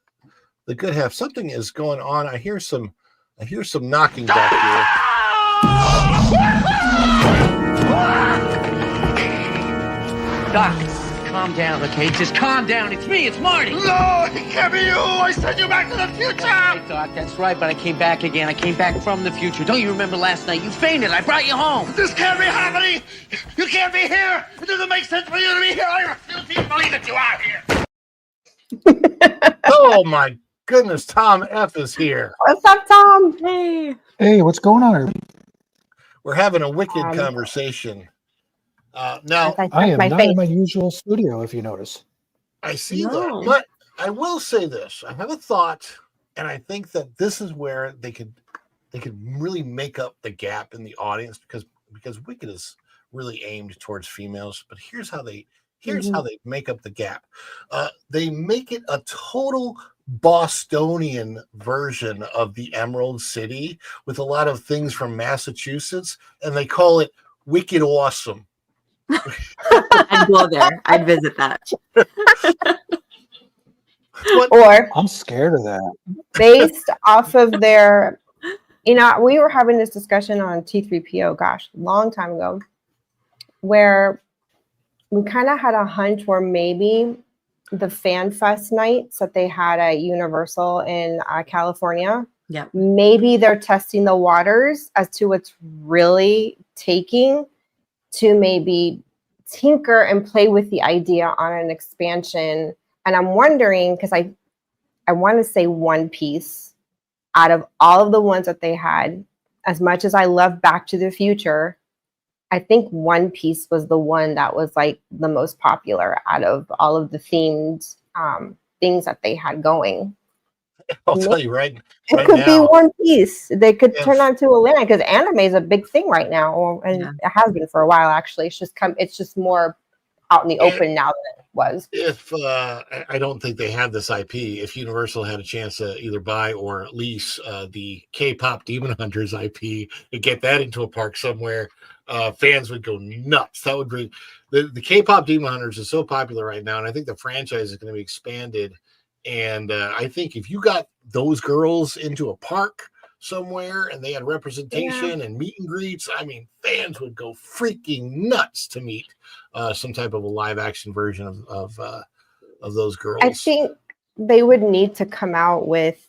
good half. Something is going on. I hear some knocking back here. Doc, calm down, okay? Just calm down. It's me. It's Marty. No, it can't be you. I sent you back to the future. Hey, Doc, that's right, but I came back again. I came back from the future. Don't you remember last night? You fainted. I brought you home. This can't be happening. You can't be here. It doesn't make sense for you to be here. I refuse to even believe that you are here. Oh my goodness, Tom F is here. What's up, Tom? Hey. Hey, what's going on? We're having a Wicked conversation. Now I am not in my usual studio, if you notice. I see No. that, but I will say this: I have a thought, and I think that this is where they could really make up the gap in the audience because Wicked is really aimed towards females. But here's how they make up the gap. They make it a total Bostonian version of the Emerald City with a lot of things from Massachusetts, and they call it Wicked Awesome. I'd go there. I'd visit that. Or I'm scared of that. based off of their, we were having this discussion on T3PO, gosh, long time ago, where we kind of had a hunch where maybe the Fan Fest nights that they had at Universal in California, Yeah. maybe they're testing the waters as to what's really taking to maybe tinker and play with the idea on an expansion. And I'm wondering, because I want to say One Piece, out of all of the ones that they had, as much as I love Back to the Future, I think One Piece was the one that was like the most popular out of all of the themed things that they had going. I'll tell you right It could be now. One Piece. They could Yes. turn on to Atlanta because anime is a big thing right now, and it has been for a while. Actually, it's just more out in the open now than it was. If I don't think they have this IP, if Universal had a chance to either buy or lease the K-pop Demon Hunters IP and get that into a park somewhere, fans would go nuts. That would be the K-pop Demon Hunters is so popular right now, and I think the franchise is going to be expanded. And I think if you got those girls into a park, somewhere and they had representation and meet and greets, I mean, fans would go freaking nuts to meet some type of a live action version of those girls. I think they would need to come out with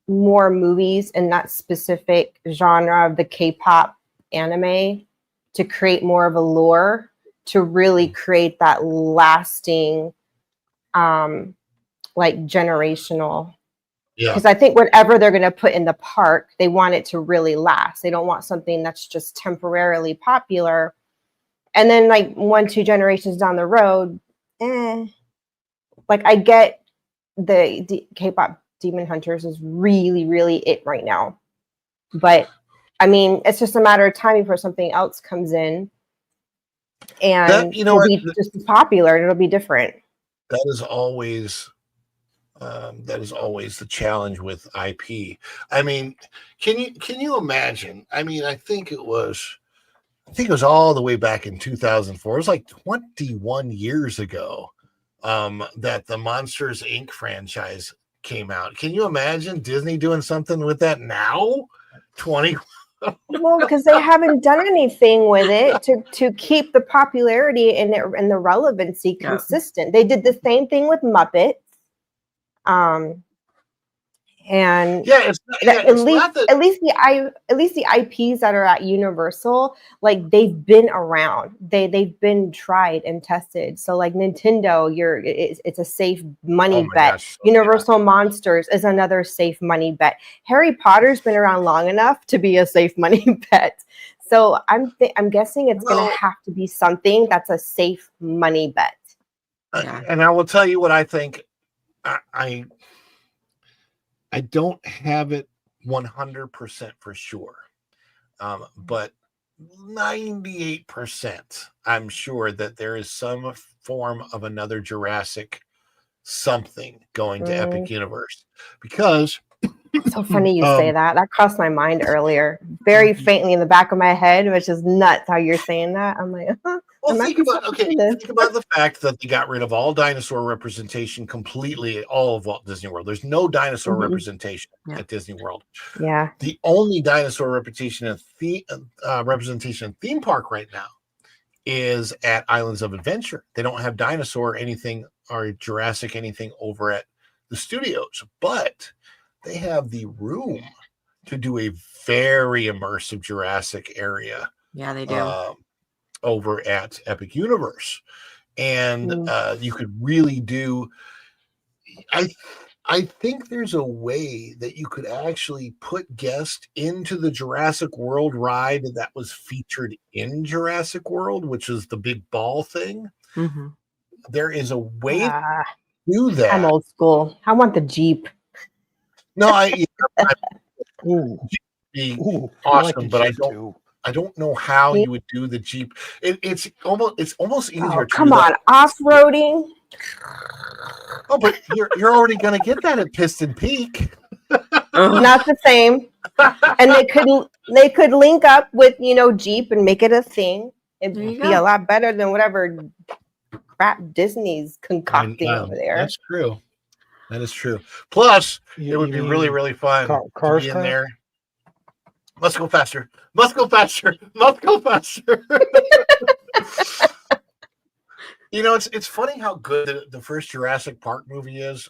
more movies in that specific genre of the K-pop anime to create more of a lore, to really create that lasting like generational. Because I think whatever they're going to put in the park, they want it to really last. They don't want something that's just temporarily popular and then like 1-2 generations down the road, like I get the K-pop Demon Hunters is really, really it right now. But I mean, it's just a matter of time before something else comes in and it'll be just as popular and it'll be different. That is always the challenge with IP. I mean, can you imagine? I mean, I think it was all the way back in 2004. It was like 21 years ago that the Monsters Inc. franchise came out. Can you imagine Disney doing something with that now? Well, because they haven't done anything with it to keep the popularity and the relevancy consistent. They did the same thing with Muppets. And at least the IPs that are at Universal, like they've been around, they've been tried and tested. So like Nintendo, it's a safe money bet. Gosh, Universal Monsters is another safe money bet. Harry Potter's been around long enough to be a safe money bet. So I'm guessing it's going to have to be something that's a safe money bet. And I will tell you what I think. I don't have it 100% for sure, but 98% I'm sure that there is some form of another Jurassic something going to Epic Universe, because it's so funny you say that. That crossed my mind earlier, very faintly in the back of my head, which is nuts how you're saying that. I'm like, well, think about the fact that they got rid of all dinosaur representation completely, all of Walt Disney World. There's no dinosaur representation at Disney World. Yeah. The only dinosaur representation in theme park right now is at Islands of Adventure. They don't have dinosaur anything or Jurassic anything over at the studios, but they have the room to do a very immersive Jurassic area. Yeah, they do. Over at Epic Universe. And you could really do, I think there's a way that you could actually put guests into the Jurassic World ride that was featured in Jurassic World, which is the big ball thing. Mm-hmm. There is a way to do that. I'm old school. I want the Jeep. No, awesome, but I don't know how you would do the Jeep. It's almost easier. Come on, off-roading. Oh, but you're already gonna get that at Piston Peak. Not the same. And they could link up with Jeep and make it a thing. It'd be a lot better than whatever crap Disney's concocting over there. That's true. That is true. Plus, it would be really, really fun to be in there. Let's go faster. Must go faster. Must go faster. It's funny how good the first Jurassic Park movie is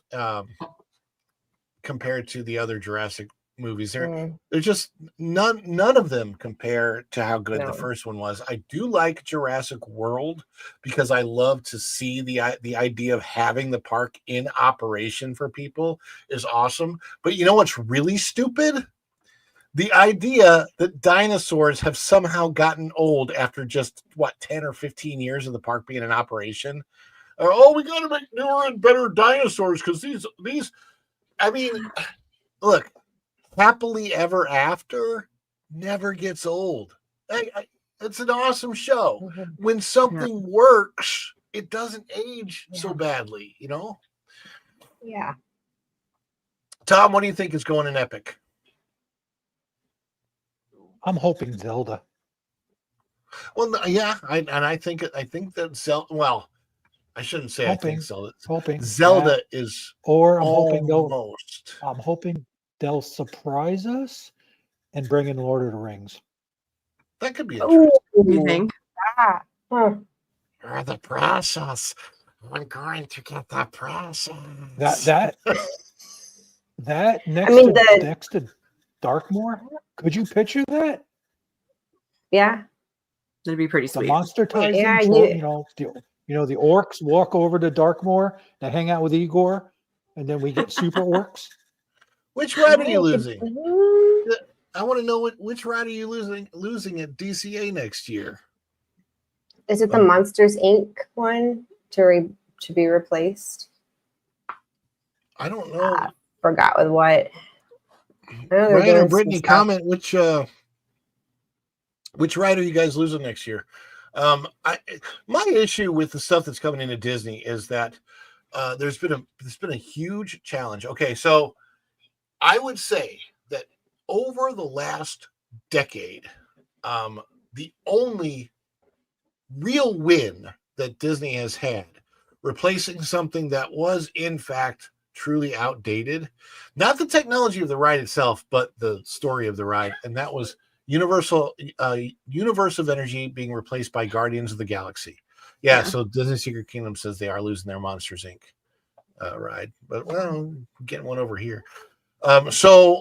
compared to the other Jurassic movies. They're just none of them compare to how good the first one was. I do like Jurassic World because I love to see the idea of having the park in operation for people is awesome. But you know what's really stupid? The idea that dinosaurs have somehow gotten old after just 10 or 15 years of the park being in operation. We got to make newer and better dinosaurs because these. I mean, look, Happily Ever After never gets old. It's an awesome show. When something works, it doesn't age so badly. Yeah. Tom, what do you think is going in Epic? I'm hoping Zelda. Well, yeah, I think that Zelda. Well, I shouldn't say I think Zelda. Hoping Zelda that- is Or I'm hoping almost. I'm hoping they'll surprise us and bring in Lord of the Rings. That could be interesting. You think? Or the process. I'm going to get the process. That next I mean, next to Darkmoor. Could you picture that? Yeah. That'd be pretty The sweet. monster ties Yeah, in, you- the orcs walk over to Darkmoor, they hang out with Igor, and then we get super orcs. Which ride are you losing? I want to know which ride are you losing at DCA next year? Is it the Monsters Inc. one to be replaced? I don't know. Forgot with what. I know they're Ryan doing or some Brittany, stuff. comment which ride are you guys losing next year? My issue with the stuff that's coming into Disney is that there's been a huge challenge. Okay, so I would say that over the last decade, the only real win that Disney has had, replacing something that was in fact truly outdated, not the technology of the ride itself, but the story of the ride, and that was Universe of Energy being replaced by Guardians of the Galaxy. Yeah, so Disney Secret Kingdom says they are losing their Monsters Inc. Ride, but well, getting one over here. Other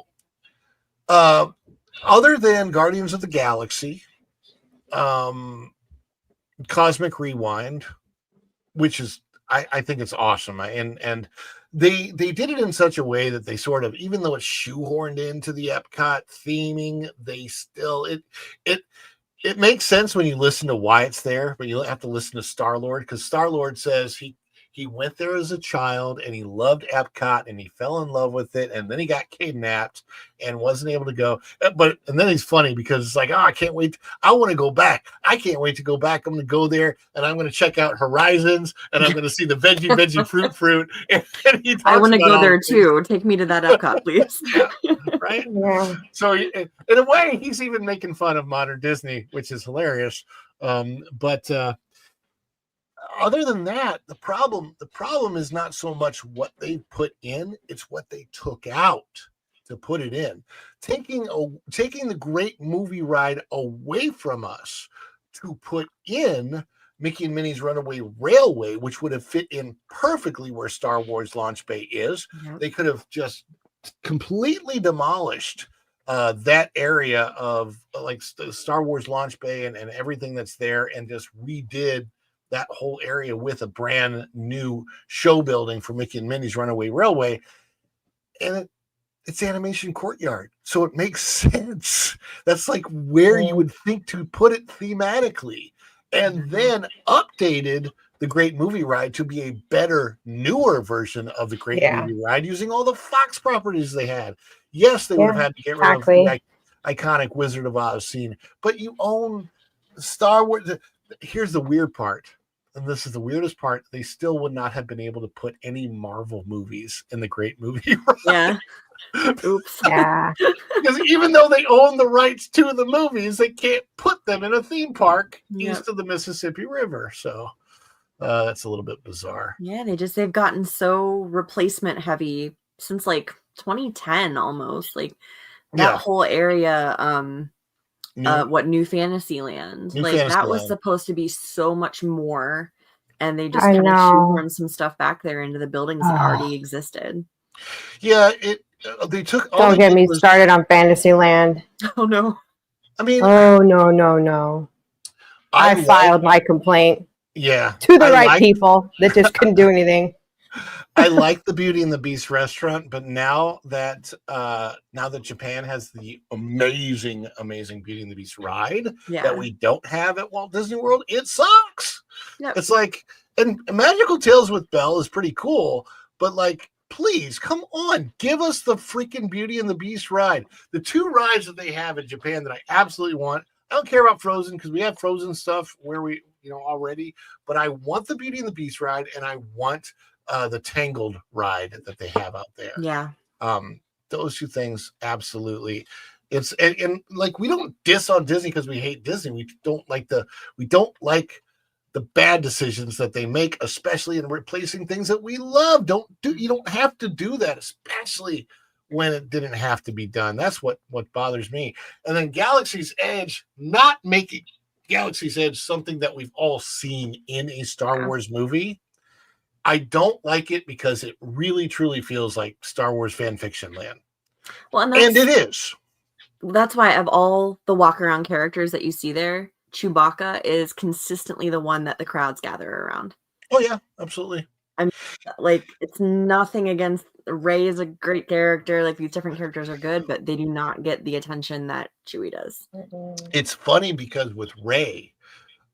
than Guardians of the Galaxy, Cosmic Rewind, which is I think it's awesome, and they did it in such a way that they sort of, even though it's shoehorned into the Epcot theming, they still it makes sense when you listen to why it's there, but you have to listen to Star-Lord, because Star-Lord says he went there as a child and he loved Epcot and he fell in love with it, and then he got kidnapped and wasn't able to go. And then he's funny because it's like, oh, I can't wait. I want to go back. I can't wait to go back. I'm going to go there and I'm going to check out Horizons and I'm going to see the veggie fruit. And he I want to talks go about there all too. Take me to that Epcot, please. right? Yeah. So in a way, he's even making fun of modern Disney, which is hilarious. But other than that, the problem is not so much what they put in; it's what they took out to put it in. Taking the great movie ride away from us to put in Mickey and Minnie's Runaway Railway, which would have fit in perfectly where Star Wars Launch Bay is. Yep. They could have just completely demolished that area of like Star Wars Launch Bay and everything that's there, and just redid that whole area with a brand new show building for Mickey and Minnie's Runaway Railway. And it's Animation Courtyard, so it makes sense. That's like where you would think to put it thematically, and then updated the Great Movie Ride to be a better, newer version of the Great Movie Ride using all the Fox properties they had. Yes, they would have had to get rid of the iconic Wizard of Oz scene, but you own Star Wars. Here's the weird part, and this is the weirdest part: they still would not have been able to put any Marvel movies in the Great Movie Ride. Yeah. Oops. Yeah. Because even though they own the rights to the movies, they can't put them in a theme park east of the Mississippi River. So that's a little bit bizarre. Yeah, they've gotten so replacement heavy since like 2010 almost. Like that whole area, New Fantasyland. That was supposed to be so much more, and they just kind of shoehorned some stuff back there into the buildings that already existed. Yeah, they took. Don't get me started on Fantasyland. Oh no! I mean, no. I filed my complaint. Yeah, to the right people that just couldn't do anything. I like the Beauty and the Beast restaurant, but now that Japan has the amazing Beauty and the Beast ride that we don't have at Walt Disney World, it sucks. Yep. It's like, and Magical Tales with Belle is pretty cool, but like, please come on, give us the freaking Beauty and the Beast ride. The two rides that they have in Japan that I absolutely want. I don't care about Frozen because we have Frozen stuff where we already, but I want the Beauty and the Beast ride, and I want the Tangled ride that they have out there. Yeah. Those two things, absolutely. It's and like, we don't diss on Disney because we hate Disney. We don't like the bad decisions that they make, especially in replacing things that we love. You don't have to do that, especially when it didn't have to be done. That's what bothers me. And then Galaxy's Edge, not making Galaxy's Edge something that we've all seen in a Star Wars movie. I don't like it because it really truly feels like Star Wars fan fiction land. Well, and it is. That's why of all the walk around characters that you see there, Chewbacca is consistently the one that the crowds gather around. Oh yeah, absolutely. I'm like, it's nothing against Rey is a great character. Like, these different characters are good, but they do not get the attention that Chewie does. It's funny because with Rey,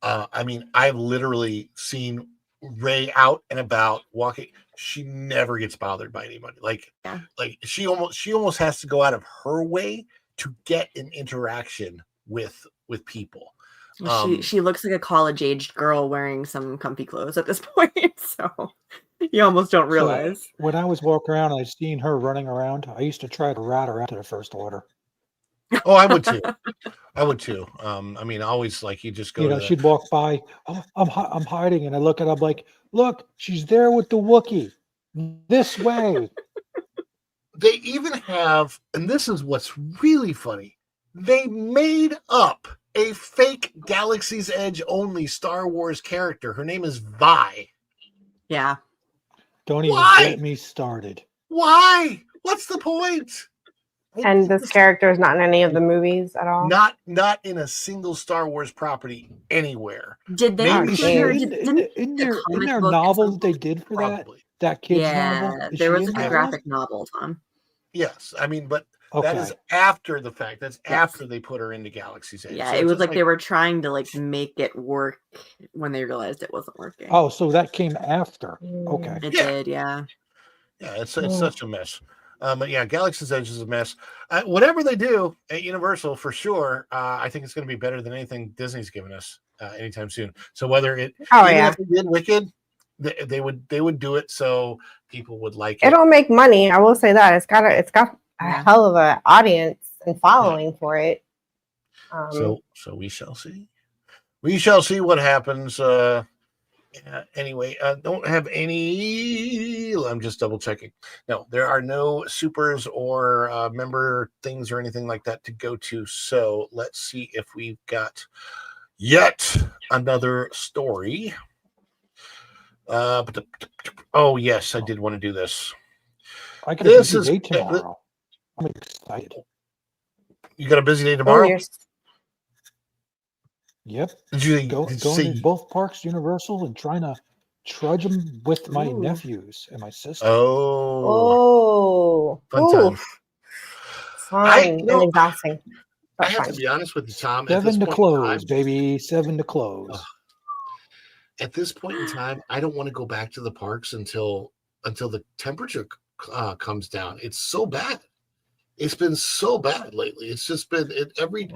I mean, I've literally seen Rey out and about walking. She never gets bothered by anybody. Like she almost has to go out of her way to get an interaction with people. She looks like a college-aged girl wearing some comfy clothes at this point, so you almost don't realize. So, when I was walking around, I've seen her running around. I used to try to rat her out to the First Order. Oh, I would too. I mean, always like you just go. You know, she'd walk by. Oh, I'm hiding, and I look at her. I'm like, look, she's there with the Wookiee. This way. They even have, and this is what's really funny. They made up a fake Galaxy's Edge only Star Wars character. Her name is Vi. Yeah. Don't even get me started. Why? What's the point? And this character is not in any of the movies at all? Not in a single Star Wars property anywhere. Did they in their novel that they did for that kid's novel? Yeah, there was a graphic novel, Tom. Yes. I mean, but that is after the fact. That's after they put her into Galaxy's Edge. Yeah, so it was like they were trying to like make it work when they realized it wasn't working. Oh, so that came after. Okay. It did, yeah. Yeah, it's such a mess. But yeah, Galaxy's Edge is a mess. Whatever they do at Universal, for sure, I think it's going to be better than anything Disney's given us anytime soon. So whether if they did Wicked, they would do it so people would like it. It'll make money. I will say that it's got a hell of an audience and following for it. So we shall see. We shall see what happens. Anyway, don't have any. I'm just double checking. No, there are no supers or member things or anything like that to go to. So let's see if we've got yet another story. Oh yes, I did want to do this. I got a busy day tomorrow. I'm excited. You got a busy day tomorrow? Yep. Did you going to both parks, Universal, and trying to trudge them with my nephews and my sister. Oh, fun time. Fine and exhausting. I have to be honest with you, Tom. 7 to close, baby. 7 to close. At this point in time, I don't want to go back to the parks until the temperature comes down. It's so bad. It's been so bad lately. It's just been every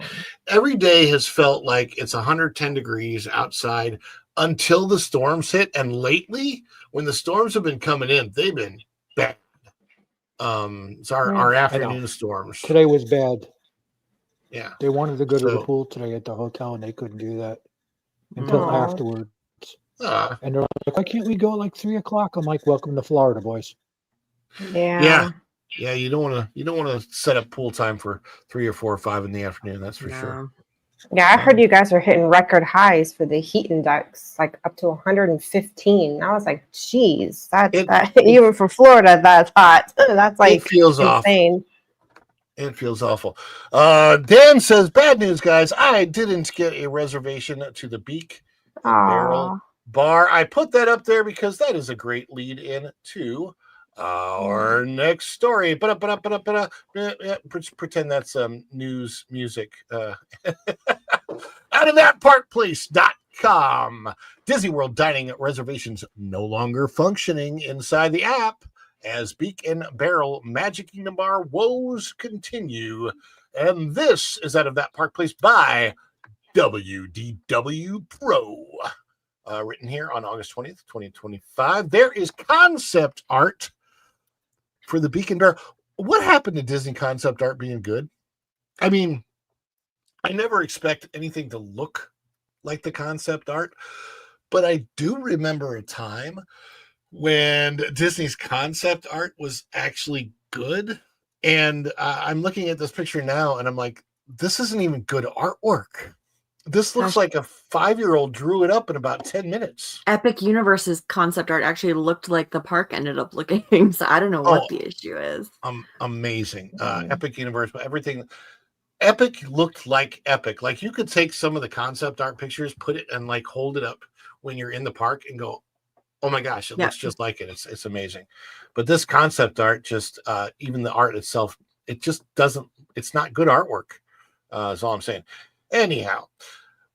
day has felt like it's 110 degrees outside until the storms hit. And lately, when the storms have been coming in, they've been bad. It's our afternoon storms. Today was bad. Yeah. They wanted to go to the pool today at the hotel, and they couldn't do that until afterwards. And they're like, why can't we go at like 3 o'clock? I'm like, welcome to Florida, boys. Yeah. Yeah, you don't want to set up pool time for 3 or 4 or 5 in the afternoon. That's for sure. Yeah, I heard you guys are hitting record highs for the heat index, like up to 115. I was like, geez, that even for Florida, that's hot. That's like it feels insane. Awful. It feels awful. Dan says, bad news, guys. I didn't get a reservation to the Beak Barrel Bar. I put that up there because that is a great lead in to our next story. Pretend that's news music. Out of that parkplace.com. Disney World dining reservations no longer functioning inside the app as Beak and Barrel Magic Kingdom Bar woes continue. And this is Out of That Park Place by WDW Pro. Written here on August 20th, 2025. There is concept art for the Beak and Barrel. What happened to Disney concept art being good? I mean, I never expect anything to look like the concept art, but I do remember a time when Disney's concept art was actually good. And I'm looking at this picture now, and I'm like, this isn't even good artwork. This looks like a 5-year-old drew it up in about 10 minutes. Epic Universe's concept art actually looked like the park ended up looking. So I don't know what the issue is. Amazing. Epic Universe, but everything. Epic looked like Epic. Like you could take some of the concept art pictures, put it and like hold it up when you're in the park and go, oh my gosh, it looks just like it. It's amazing. But this concept art, just even the art itself, it just doesn't, it's not good artwork. Is all I'm saying. Anyhow,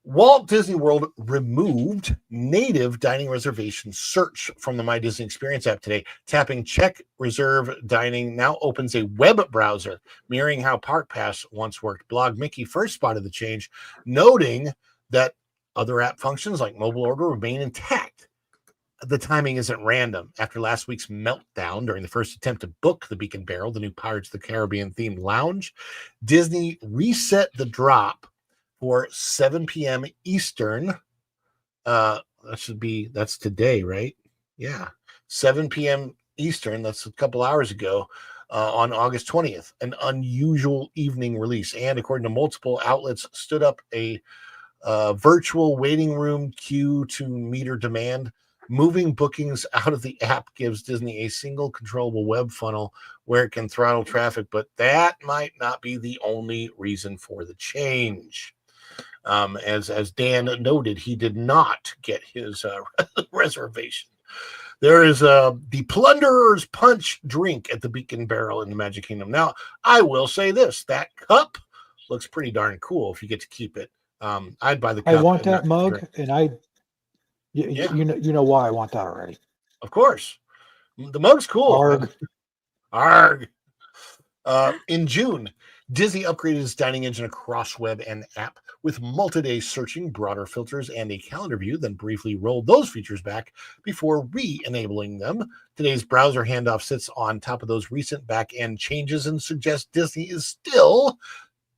Walt Disney World removed native dining reservation search from the My Disney Experience app today. Tapping Check Reserve Dining now opens a web browser, mirroring how Park Pass once worked. Blog Mickey first spotted the change, noting that other app functions like mobile order remain intact. The timing isn't random. After last week's meltdown during the first attempt to book the Beacon Barrel, the new Pirates of the Caribbean themed lounge, Disney reset the drop for 7 p.m. Eastern. That's today, right? Yeah. 7 p.m. Eastern. That's a couple hours ago on August 20th. An unusual evening release. And according to multiple outlets, stood up a virtual waiting room queue to meter demand. Moving bookings out of the app gives Disney a single controllable web funnel where it can throttle traffic, but that might not be the only reason for the change. As Dan noted, he did not get his reservation. There is the Plunderer's Punch drink at the Beacon Barrel in the Magic Kingdom. Now, I will say this, that cup looks pretty darn cool if you get to keep it. I'd buy the cup. I want that mug, and you know why I want that already. Of course. The mug's cool. Arg. In June, Disney upgraded its dining engine across web and app with multi-day searching, broader filters, and a calendar view, then briefly rolled those features back before re-enabling them. Today's browser handoff sits on top of those recent back-end changes and suggests Disney is still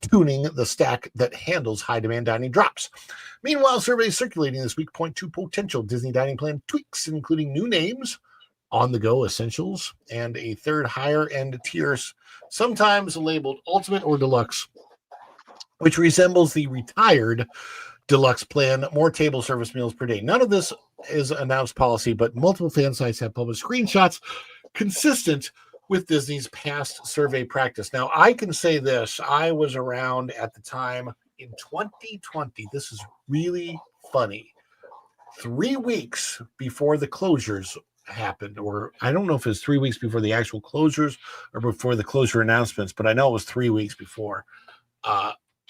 tuning the stack that handles high-demand dining drops. Meanwhile, surveys circulating this week point to potential Disney dining plan tweaks, including new names, on-the-go essentials, and a third higher-end tiers, sometimes labeled Ultimate or Deluxe, which resembles the retired Deluxe plan, more table service meals per day. None of this is announced policy, but multiple fan sites have published screenshots consistent with Disney's past survey practice. Now, I can say this. I was around at the time in 2020. This is really funny. 3 weeks before the closures happened, or I don't know if it's 3 weeks before the actual closures or before the closure announcements, but I know it was 3 weeks before.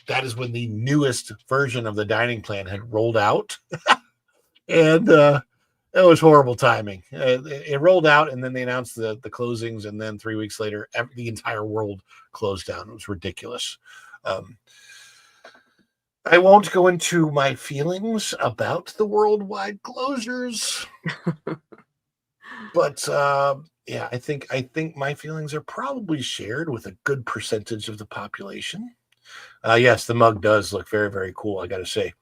That is when the newest version of the dining plan had rolled out. And it was horrible timing. It rolled out, and then they announced the closings, and then 3 weeks later, the entire world closed down. It was ridiculous. I won't go into my feelings about the worldwide closures, but yeah, I think my feelings are probably shared with a good percentage of the population. Yes, the mug does look very, very cool, I got to say.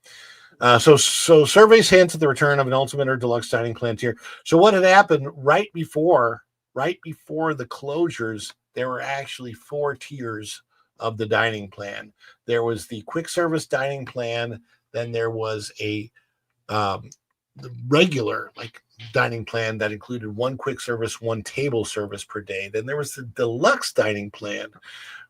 So surveys hint at the return of an Ultimate or Deluxe dining plan tier. So what had happened right before the closures, there were actually 4 tiers of the dining plan. There was the quick service dining plan, then there was a the regular dining plan that included 1 quick service, 1 table service per day. Then there was the deluxe dining plan,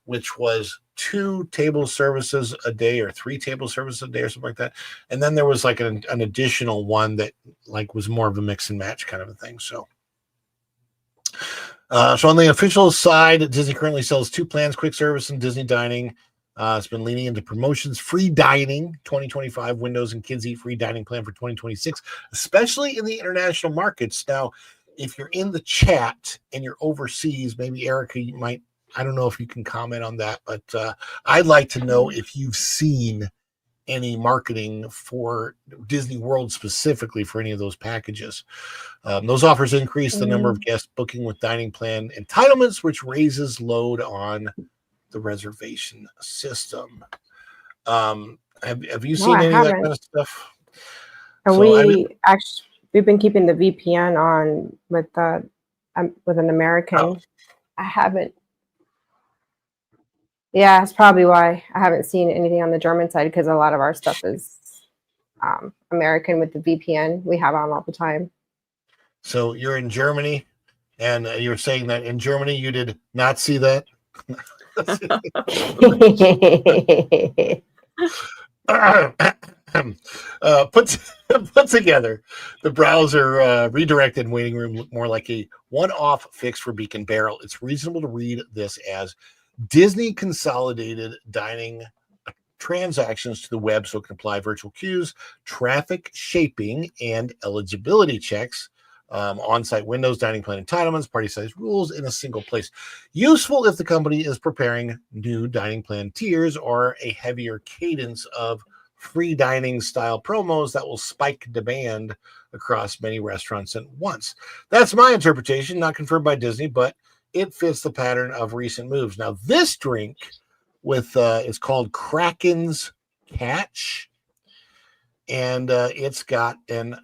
which was 2 table services a day or 3 table services a day or something like that. And then there was an additional one that was more of a mix and match kind of a thing. So on the official side, Disney currently sells 2 plans, quick service and Disney dining. It's been leaning into promotions, free dining, 2025 Windows and Kids Eat free dining plan for 2026, especially in the international markets. Now, if you're in the chat and you're overseas, maybe Erica, you might, I don't know if you can comment on that, but I'd like to know if you've seen any marketing for Disney World specifically for any of those packages. Those offers increase the number of guests booking with dining plan entitlements, which raises load on the reservation system. Have you seen any of that kind of stuff? And So we've been keeping the VPN on with an American. Oh. I haven't. Yeah, that's probably why I haven't seen anything on the German side, because a lot of our stuff is American with the VPN we have on all the time. So you're in Germany, and you're saying that in Germany you did not see that? Put together, the browser redirected waiting room looked more like a one-off fix for Beacon Barrel. It's reasonable to read this as Disney consolidated dining transactions to the web so it can apply virtual queues, traffic shaping, and eligibility checks, on-site windows, dining plan entitlements, party size rules in a single place. Useful if the company is preparing new dining plan tiers or a heavier cadence of free dining style promos that will spike demand across many restaurants at once. That's my interpretation, not confirmed by Disney, but it fits the pattern of recent moves. Now, this drink with it's called Kraken's Catch, and it's got an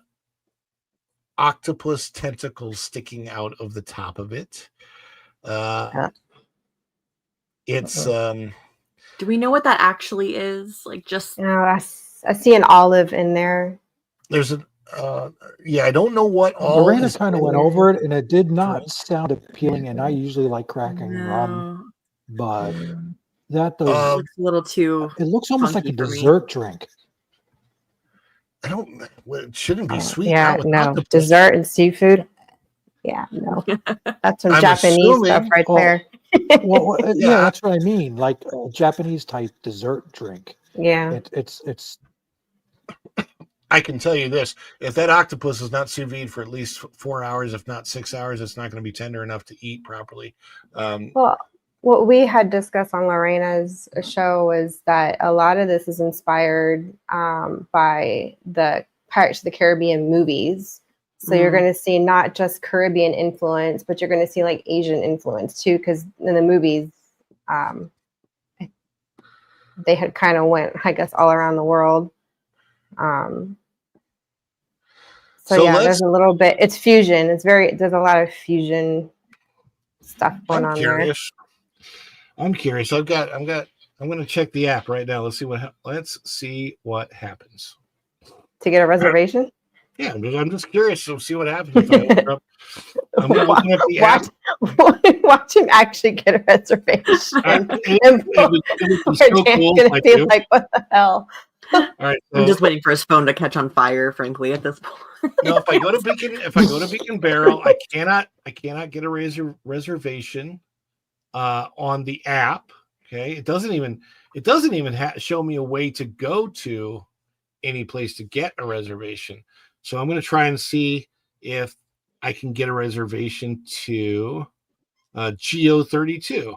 octopus tentacle sticking out of the top of it. It's do we know what that actually is? Like, just I see an olive in there. There's a I don't know what all. Miranda kind of went over it, and it did not sound appealing. And I usually like Kraken rum, but that does looks a little too. It looks almost like a dessert drink. I don't. Well, it shouldn't be sweet. Yeah, no dessert and seafood. Yeah, no, that's some Japanese stuff right there. Yeah, that's what I mean. Like a Japanese type dessert drink. Yeah, it's. I can tell you this: if that octopus is not sous vide for at least 4 hours, if not 6 hours, it's not going to be tender enough to eat properly. Well, what we had discussed on Lorena's show was that a lot of this is inspired by the Pirates of the Caribbean movies. So you're going to see not just Caribbean influence, but you're going to see like Asian influence too, because in the movies, they had kind of went, I guess, all around the world. So yeah, there's a little bit. It's fusion. There's a lot of fusion stuff going on there. I'm curious. I'm going to check the app right now. Let's see what happens. To get a reservation? Yeah, I'm just curious to see what happens if I open up. I'm going to open up the app. Watch him actually get a reservation. It was so cool. Gonna be like, what the hell? All right, so, I'm just waiting for his phone to catch on fire, frankly, at this point. No, if I go to Beacon Barrel, I cannot get a reservation on the app. Okay, it doesn't even show me a way to go to any place to get a reservation. So I'm going to try and see if I can get a reservation to Geo 32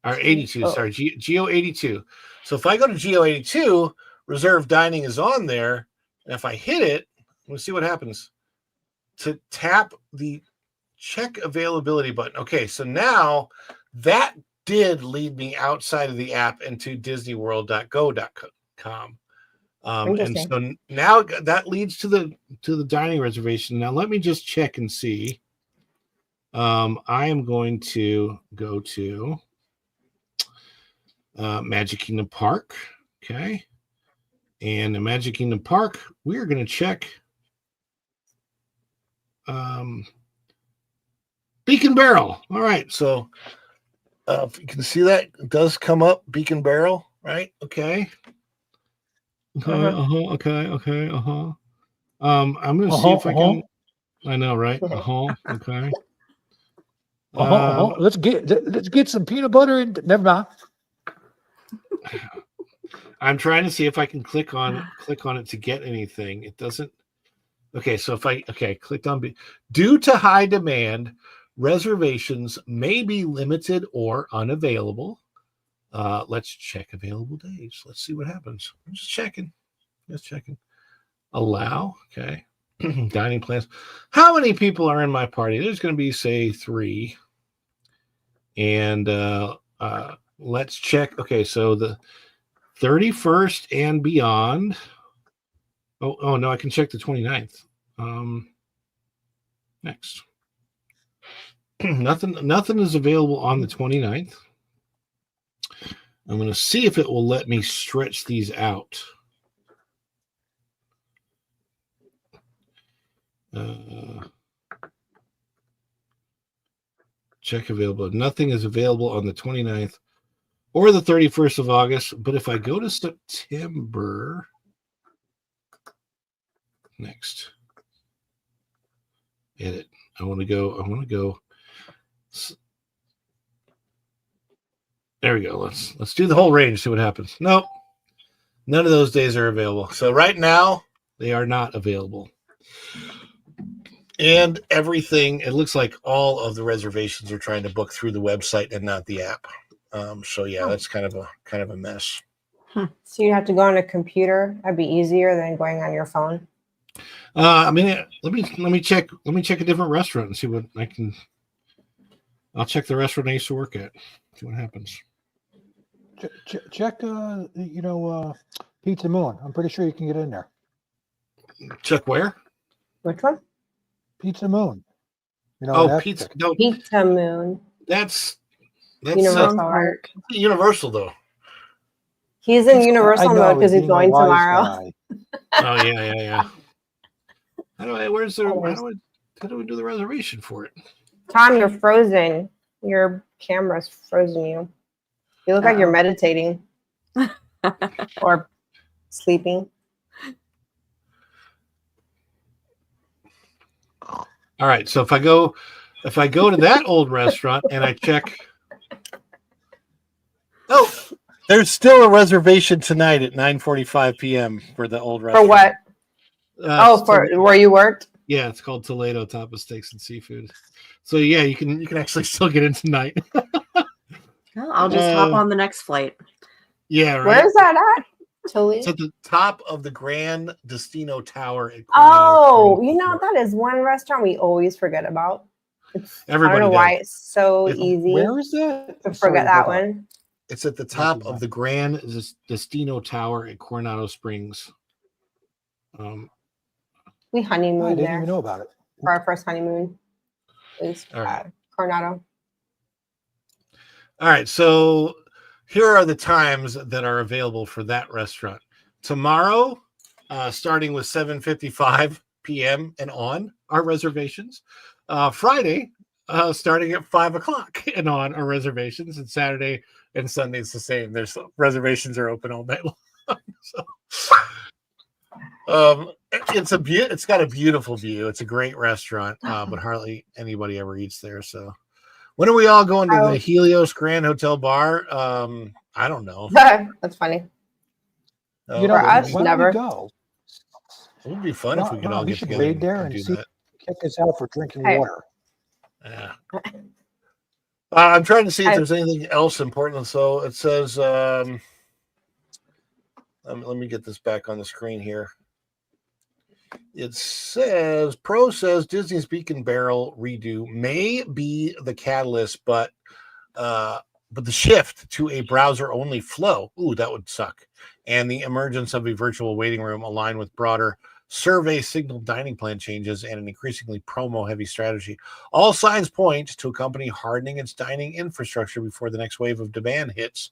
or 82. Sorry, Geo 82. So if I go to Geo 82, reserve dining is on there, and if I hit it, we'll see what happens. To tap the check availability button. Okay, so now that did lead me outside of the app into disneyworld.go.com. And so now that leads to the dining reservation. Now let me just check and see. I am going to go to Magic Kingdom Park. Okay. And in Magic Kingdom Park, we're going to check Beacon Barrel. All right. So if you can see that, it does come up Beacon Barrel, right? Okay. Okay. I'm going to see if I can. I know, right? Okay. Let's get some peanut butter and never mind. I'm trying to see if I can click on it to get anything. It doesn't. Okay, so if I clicked on due to high demand, reservations may be limited or unavailable. Let's check available days. Let's see what happens. I'm just checking. Allow. Okay. Dining plans. How many people are in my party? There's going to be, say, 3. And let's check. Okay, so the 31st and beyond. Oh no, I can check the 29th. Next. Nothing is available on the 29th. I'm going to see if it will let me stretch these out. Check available. Nothing is available on the 29th or the 31st of August. But if I go to September, next, edit. I want to go. There we go. Let's do the whole range. See what happens. Nope. None of those days are available. So right now they are not available. And everything, it looks like all of the reservations are trying to book through the website and not the app. So yeah, that's kind of a mess. So you have to go on a computer. That'd be easier than going on your phone. I mean, let me check a different restaurant and see what I can. I'll check the restaurant I used to work at. See what happens. Check, Pizza Moon. I'm pretty sure you can get in there. Check where? Which one? Pizza Moon. Pizza. No, Pizza Moon. That's Universal Park. Universal though. He's in Universal mode because he's going tomorrow. Oh yeah. How do we do the reservation for it? Tom, you're frozen. Your camera's frozen you. You look like you're meditating or sleeping. All right, so if I go to that old restaurant and I check, there's still a reservation tonight at 9:45 p.m. for the old restaurant. For what? For where you worked? Yeah, it's called Toledo Tapa Steaks and Seafood. So yeah, you can actually still get in tonight. Well, I'll just hop on the next flight. Yeah, right. Where is that at? Toledo? It's at the top of the Grand Destino Tower. That is one restaurant we always forget about. I don't know why it's so easy. Where is that? To forget that one. It's at the top of the Grand Destino Tower at Coronado Springs. We honeymooned I didn't there even know about it. for our first honeymoon. It was Coronado. All right, so here are the times that are available for that restaurant. Tomorrow, starting with 7:55 p.m. and on, our reservations. Friday, starting at 5 o'clock and on, our reservations. And Saturday and Sunday it's the same. There's reservations are open all night long. It's got a beautiful view. It's a great restaurant, but hardly anybody ever eats there. So when are we all going to the Helios Grand Hotel Bar? I don't know. That's funny. For us, never. Go? It would be fun if we could all get together. Raid there and see, kick us out for drinking water. Yeah. I'm trying to see if there's anything else important. So it says, let me get this back on the screen here. It says, Pro says Disney's Beacon Barrel redo may be the catalyst, but the shift to a browser-only flow, that would suck. And the emergence of a virtual waiting room aligned with broader survey signal dining plan changes and an increasingly promo-heavy strategy. All signs point to a company hardening its dining infrastructure before the next wave of demand hits.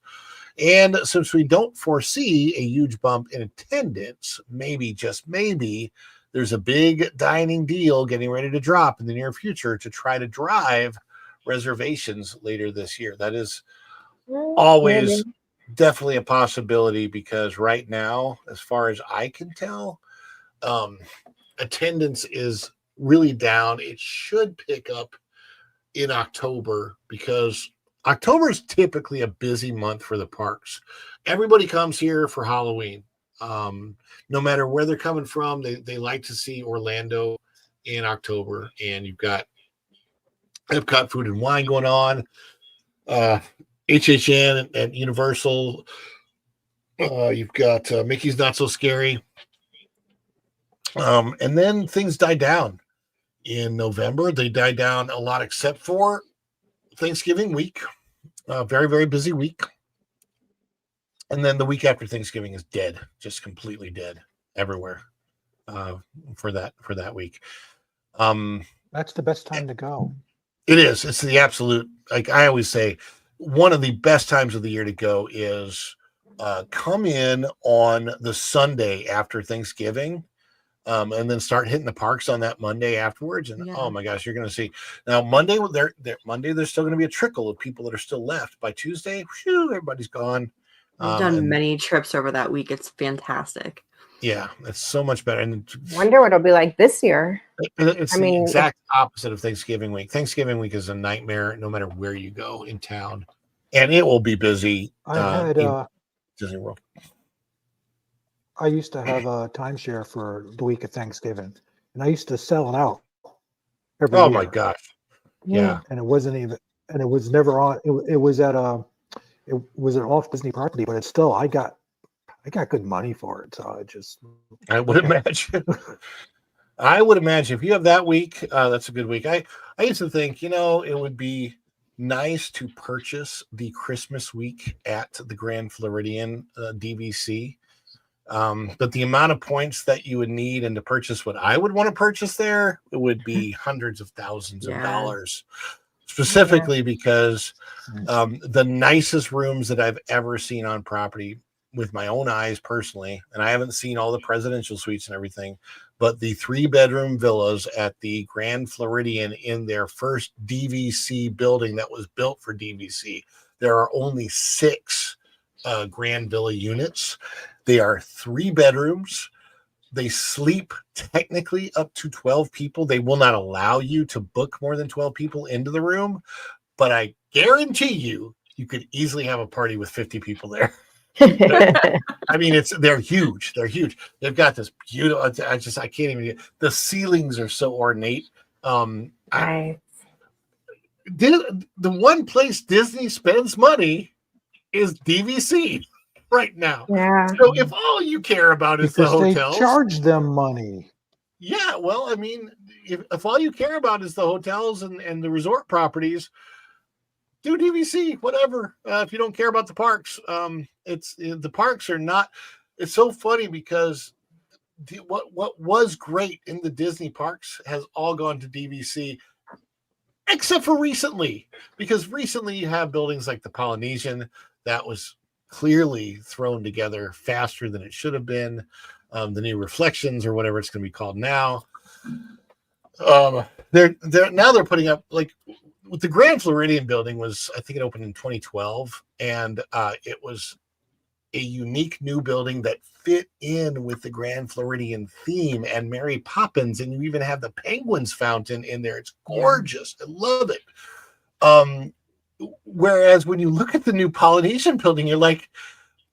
And since we don't foresee a huge bump in attendance, maybe, just maybe, there's a big dining deal getting ready to drop in the near future to try to drive reservations later this year. That is always definitely a possibility, because right now, as far as I can tell, attendance is really down. It should pick up in October, because October is typically a busy month for the parks. Everybody comes here for Halloween. No matter where they're coming from, they like to see Orlando in October. And you've got Epcot Food and Wine going on, HHN and Universal. You've got Mickey's Not So Scary. And then things die down in November. They die down a lot, except for Thanksgiving week. Very, very busy week. And then the week after Thanksgiving is dead, just completely dead everywhere. for that week. That's the best time to go. It is. It's the absolute, like I always say, one of the best times of the year to go is come in on the Sunday after Thanksgiving, and then start hitting the parks on that Monday afterwards. And oh my gosh, you're going to see now Monday. There's still going to be a trickle of people that are still left. By Tuesday, whew, everybody's gone. I've done many trips over that week. It's fantastic. Yeah, it's so much better. And wonder what it'll be like this year. It's the exact opposite of Thanksgiving week. Thanksgiving week is a nightmare no matter where you go in town, and it will be busy. I had Disney World. I used to have a timeshare for the week of Thanksgiving, and I used to sell it out every year. My gosh! Yeah, and it wasn't even, and it was never on. It was at it was an off Disney property, but it's still I got good money for it. So I would imagine. I would imagine if you have that week, that's a good week. I used to think, it would be nice to purchase the Christmas week at the Grand Floridian DVC. But the amount of points that you would need and to purchase what I would want to purchase there, it would be hundreds of thousands of dollars. Specifically because the nicest rooms that I've ever seen on property with my own eyes personally, and I haven't seen all the presidential suites and everything, but the 3-bedroom villas at the Grand Floridian in their first DVC building that was built for DVC, there are only 6 Grand Villa units. They are 3 bedrooms. They sleep technically up to 12 people. They will not allow you to book more than 12 people into the room, but I guarantee you could easily have a party with 50 people there. I mean, they're huge. They're huge. They've got this beautiful. I can't even get. The ceilings are so ornate. The one place Disney spends money is DVC right now. Yeah. So if all you care about is because the hotels, they charge them money. Yeah. Well, I mean, if all you care about is the hotels and the resort properties, do DVC, whatever. If you don't care about the parks, the parks are not. It's so funny because what was great in the Disney parks has all gone to DVC, except for recently. Because recently you have buildings like the Polynesian that was clearly thrown together faster than it should have been. The new Reflections or whatever it's going to be called now. They're putting up like. The Grand Floridian building was, I think it opened in 2012, and it was a unique new building that fit in with the Grand Floridian theme and Mary Poppins, and you even have the Penguins fountain in there. It's gorgeous. I love it. Whereas when you look at the new Polynesian building, you're like,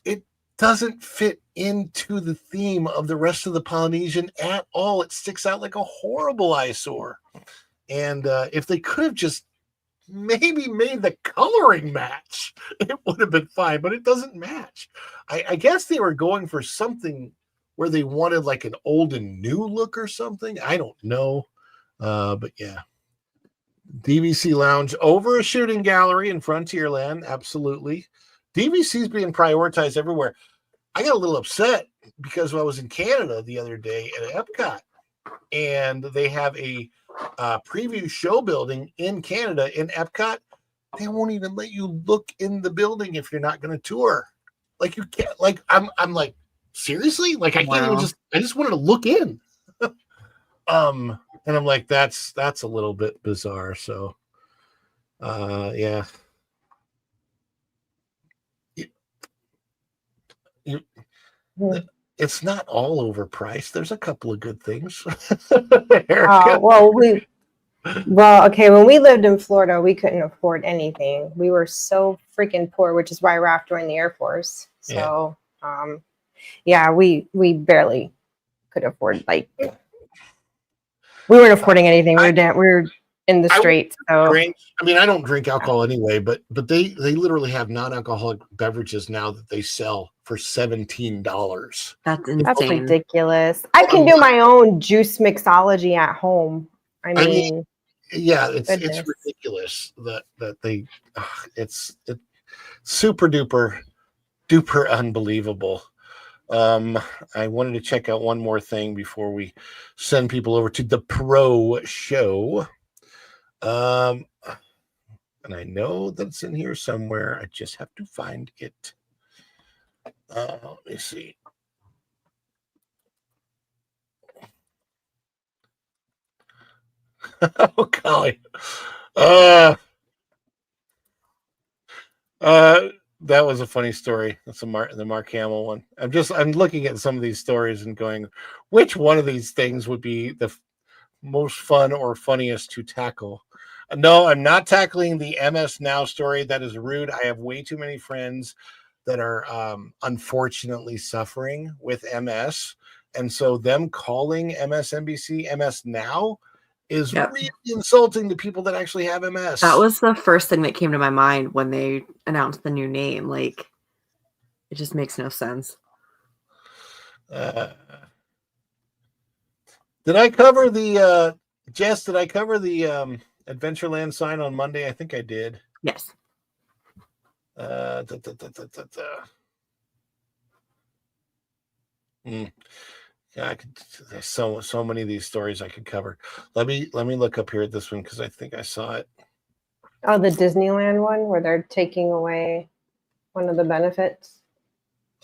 it doesn't fit into the theme of the rest of the Polynesian at all. It sticks out like a horrible eyesore. And if they could have just maybe made the coloring match, it would have been fine, but it doesn't match. I guess they were going for something where they wanted like an old and new look or something. I don't know. But yeah. DVC Lounge over a shooting gallery in Frontierland. Absolutely. DVC is being prioritized everywhere. I got a little upset because I was in Canada the other day at Epcot, and they have a preview show building in Canada in Epcot. They won't even let you look in the building if you're not going to tour. Like you can't. Like I'm like, seriously? Like I can't even I just wanted to look in. And I'm like, that's a little bit bizarre. So, yeah. It's not all overpriced. There's a couple of good things. Okay. When we lived in Florida, we couldn't afford anything. We were so freaking poor, which is why Raph joined the Air Force. So, we barely could afford, like, we weren't affording anything. We were in the streets. So I mean, I don't drink alcohol anyway, but they literally have non-alcoholic beverages now that they sell for $17. That's insane. That's ridiculous. I can do my own juice mixology at home. I mean yeah, it's ridiculous that they it's super duper unbelievable. I wanted to check out one more thing before we send people over to the pro show. And I know that it's in here somewhere. I just have to find it. Let me see. Oh, golly. That was a funny story. That's the Mark Hamill one. I'm looking at some of these stories and going, which one of these things would be the most fun or funniest to tackle? No, I'm not tackling the MS Now story. That is rude. I have way too many friends that are unfortunately suffering with MS. And so them calling MSNBC MS Now is really insulting to people that actually have MS. That was the first thing that came to my mind when they announced the new name. Like, it just makes no sense. Did I cover the Jess? Did I cover the Adventureland sign on Monday? I think I did. Yes. Yeah, there's so many of these stories I could cover. Let me look up here at this one because I think I saw it. Oh, the Disneyland one where they're taking away one of the benefits.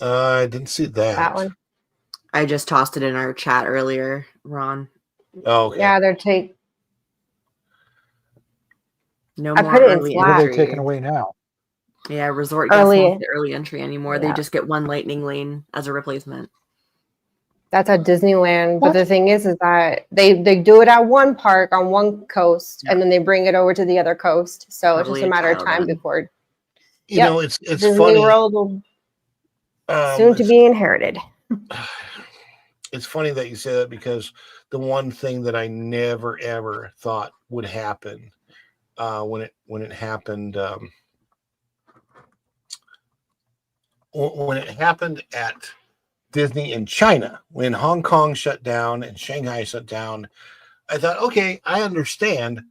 I didn't see that. That one. I just tossed it in our chat earlier, Ron. Oh, okay. Yeah, they're no I more put it in early What are they entry. taking away now? Yeah, resort guests Early- won't get early entry anymore. They Yeah. just get one lightning lane as a replacement. That's at Disneyland. But the thing is that they do it at one park on one coast, and then they bring it over to the other coast. So it's just Probably a a matter of trial time run. before You know, it's Disney funny. World will soon to be inherited. It's funny that you say that because the one thing that I never ever thought would happen when it happened when it happened at Disney in China, when Hong Kong shut down and Shanghai shut down, I thought, okay, I understand.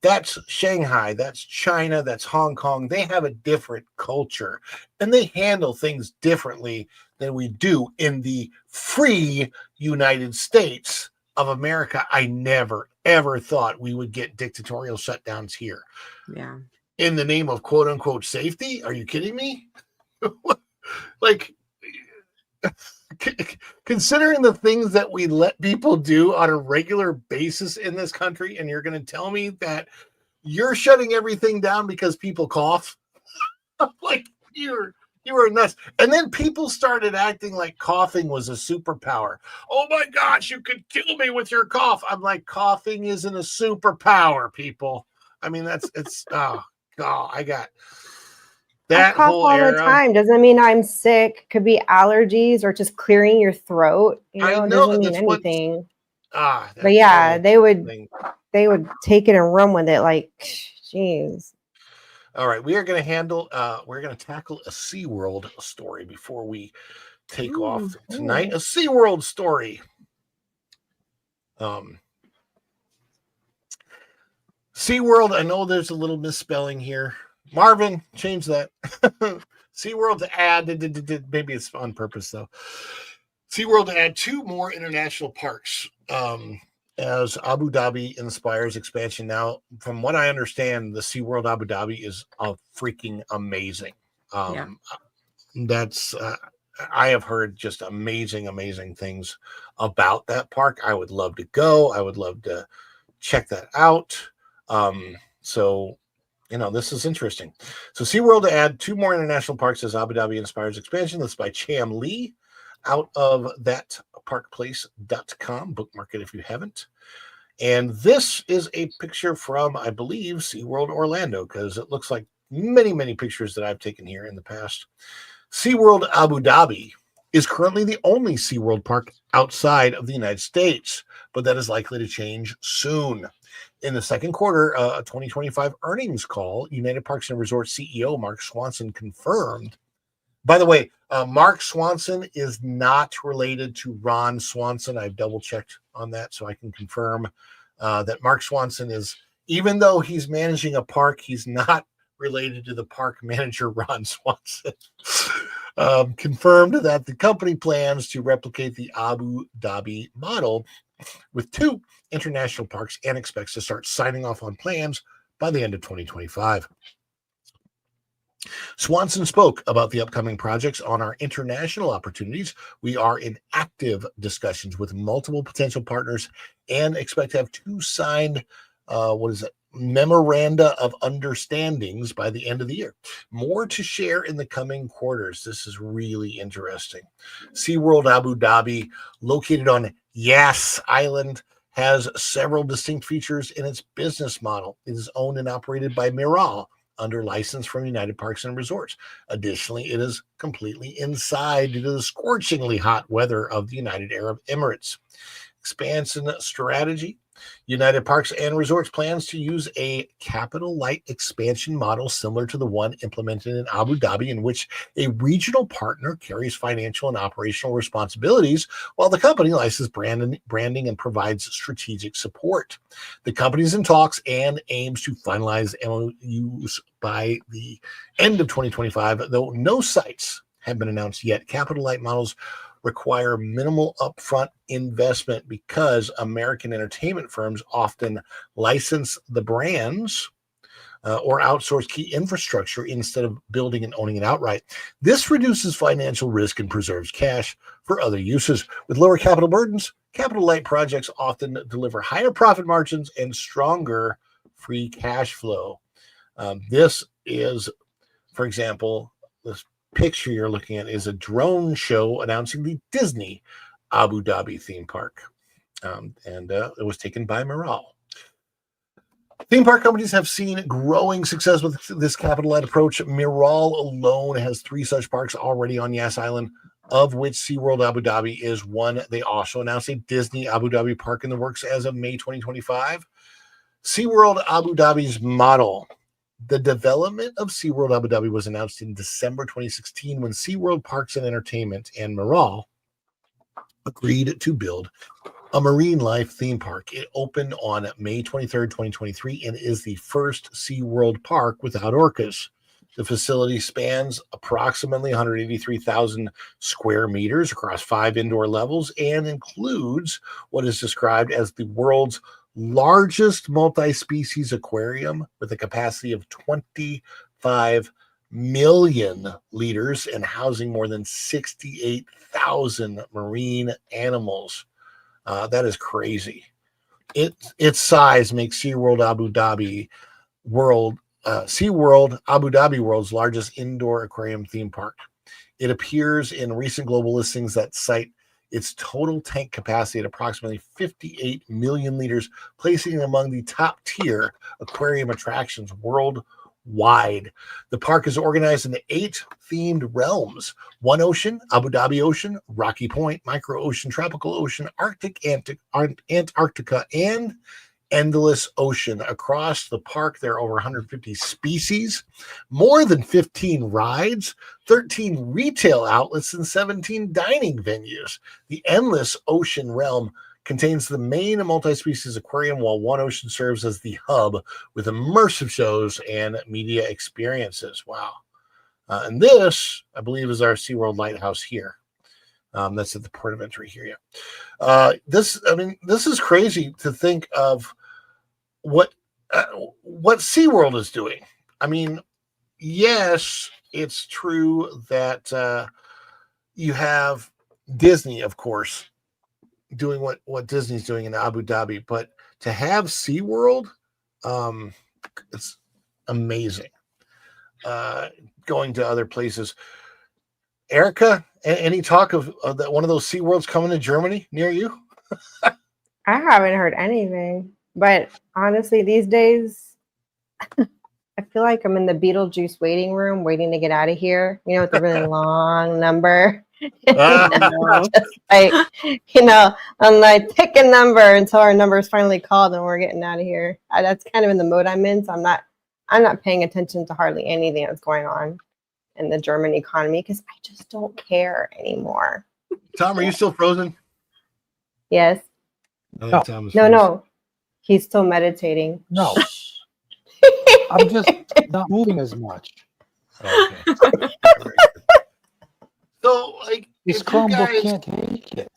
That's Shanghai, that's China, that's Hong Kong. They have a different culture and they handle things differently than we do in the free United States of America. I never, ever thought we would get dictatorial shutdowns here. Yeah. In the name of quote unquote safety? Are you kidding me? Like, considering the things that we let people do on a regular basis in this country, and you're going to tell me that you're shutting everything down because people cough? Like, you were nuts. And then people started acting like coughing was a superpower. Oh my gosh, you could kill me with your cough. I'm like, coughing isn't a superpower, people. I mean, it's oh god, I got that I cough whole all era. the time. Doesn't mean I'm sick. Could be allergies or just clearing your throat. You I know, know, doesn't mean that's what- anything. That's But yeah, the they would thing. take it and run with it. Like, jeez. All right, we are going to we're going to tackle a SeaWorld story before we take off tonight. A SeaWorld story. SeaWorld, I know there's a little misspelling here. Marvin, change that. SeaWorld to add, maybe it's on purpose though. SeaWorld to add 2 more international parks as Abu Dhabi inspires expansion. Now, from what I understand, the SeaWorld Abu Dhabi is freaking amazing. That's I have heard just amazing things about that park. I would love to go. I would love to check that out. So, you know, this is interesting. So SeaWorld to add 2 more international parks as Abu Dhabi inspires expansion. That's by Cham Lee out of thatparkplace.com. Bookmark it if you haven't. And this is a picture from, I believe, SeaWorld Orlando, because it looks like many pictures that I've taken here in the past. SeaWorld Abu Dhabi is currently the only SeaWorld park outside of the United States, but that is likely to change soon. In the second quarter, a 2025 earnings call, United Parks and Resorts CEO Mark Swanson confirmed. By the way, Mark Swanson is not related to Ron Swanson. I've double-checked on that, so I can confirm that Mark Swanson is, even though he's managing a park, he's not related to the park manager, Ron Swanson, confirmed that the company plans to replicate the Abu Dhabi model with 2 international parks and expects to start signing off on plans by the end of 2025. Swanson spoke about the upcoming projects on our international opportunities. We are in active discussions with multiple potential partners and expect to have 2 signed, memoranda of understandings by the end of the year. More to share in the coming quarters. This is really interesting. SeaWorld Abu Dhabi, located on Yas Island, has several distinct features in its business model. It is owned and operated by Miral under license from United Parks and Resorts. Additionally, it is completely inside due to the scorchingly hot weather of the United Arab Emirates. Expansion strategy. United Parks and Resorts plans to use a capital-light expansion model similar to the one implemented in Abu Dhabi, in which a regional partner carries financial and operational responsibilities while the company licenses branding and provides strategic support. The company is in talks and aims to finalize MOUs by the end of 2025, though no sites have been announced yet. Capital-light models require minimal upfront investment because American entertainment firms often license the brands or outsource key infrastructure instead of building and owning it outright. This reduces financial risk and preserves cash for other uses. With lower capital burdens, capital-light projects often deliver higher profit margins and stronger free cash flow. This is, for example, this picture you're looking at is a drone show announcing the Disney Abu Dhabi theme park. It was taken by Miral. Theme park companies have seen growing success with this capital-light approach. Miral alone has 3 such parks already on Yas Island, of which SeaWorld Abu Dhabi is one. They also announced a Disney Abu Dhabi park in the works as of May 2025. SeaWorld Abu Dhabi's model. The development of SeaWorld Abu Dhabi was announced in December 2016 when SeaWorld Parks and Entertainment and Miral agreed to build a marine life theme park. It opened on May 23rd, 2023, and is the first SeaWorld park without orcas. The facility spans approximately 183,000 square meters across 5 indoor levels and includes what is described as the world's largest multi-species aquarium with a capacity of 25 million liters and housing more than 68,000 marine animals. That is crazy. Its size makes SeaWorld Abu Dhabi world's largest indoor aquarium theme park. It appears in recent global listings that cite its total tank capacity at approximately 58 million liters, placing it among the top tier aquarium attractions worldwide. The park is organized into 8 themed realms: One Ocean, Abu Dhabi Ocean, Rocky Point, Micro Ocean, Tropical Ocean, Arctic, Antarctica, and Endless Ocean. Across the park, there are over 150 species, more than 15 rides, 13 retail outlets, and 17 dining venues. The Endless Ocean realm contains the main multi-species aquarium, while One Ocean serves as the hub with immersive shows and media experiences. Wow. And this, I believe, is our SeaWorld Lighthouse here. That's at the port of entry here. Yeah. This is crazy to think of what SeaWorld is doing. I mean, yes, it's true that you have Disney, of course, doing what Disney's doing in Abu Dhabi, but to have SeaWorld, it's amazing. Going to other places. Erica, any talk of one of those SeaWorlds coming to Germany near you? I haven't heard anything, but honestly, these days, I feel like I'm in the Beetlejuice waiting room, waiting to get out of here. You know, with the really long number. I'm like, pick a number until our number is finally called and we're getting out of here. That's kind of in the mode I'm in, so I'm not paying attention to hardly anything that's going on in the German economy because I just don't care anymore. Tom, are you still frozen? Yes. No. No. He's still meditating. No. I'm just not moving as much. Okay. So, like, This if you Chromebook guys, can't take it.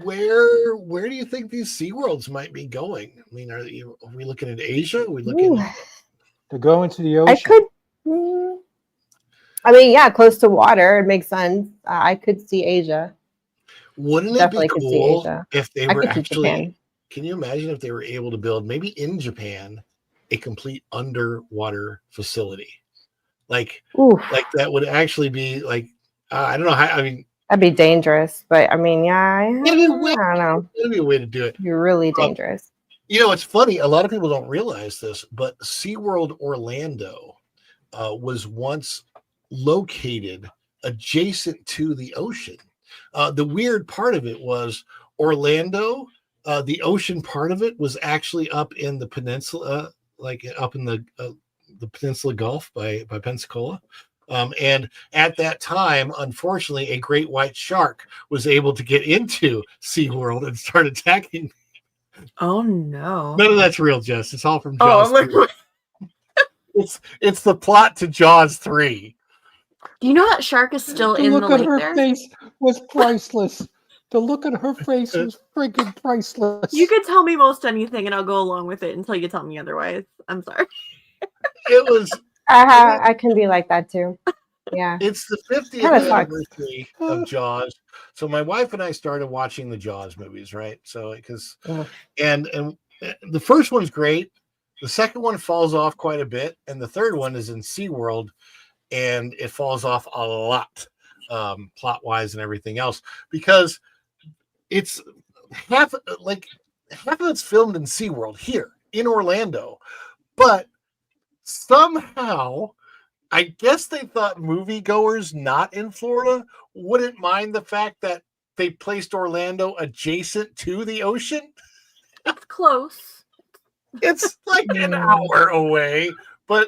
where do you think these SeaWorlds might be going? I mean, are we looking at Asia? Are we looking? To go into the ocean. I could. I mean, yeah, close to water. It makes sense. I could see Asia. Wouldn't it Definitely be could see cool Asia. if they I were could see actually? Japan. Can you imagine if they were able to build, maybe in Japan, a complete underwater facility? Like that would actually be like, I don't know how. I mean, That'd be dangerous, but I mean, yeah, I don't know. It'd be a way to do it. You're really dangerous. You know, it's funny. A lot of people don't realize this, but SeaWorld Orlando was once located adjacent to the ocean. The weird part of it was Orlando, the ocean part of it was actually up in the peninsula, like up in the Peninsula Gulf by Pensacola. And at that time, unfortunately, a great white shark was able to get into SeaWorld and start attacking. Oh no! None of that's real, Jess. It's all from Oh, Jaws 3. It's the plot to Jaws 3. Do you know that shark is still in the look at lake her there? face was priceless. The look at her face was freaking priceless. You could tell me most anything, and I'll go along with it until you tell me otherwise. I'm sorry. It was. I can be like that too. Yeah. It's the 50th Kinda sucks. anniversary of Jaws. So my wife and I started watching the Jaws movies, right? So because and the first one's great. The second one falls off quite a bit, and the third one is in SeaWorld, and it falls off a lot, plot-wise and everything else, because it's half of it's filmed in SeaWorld here in Orlando, but somehow I guess they thought moviegoers not in Florida wouldn't mind the fact that they placed Orlando adjacent to the ocean. It's close. It's like an hour away, but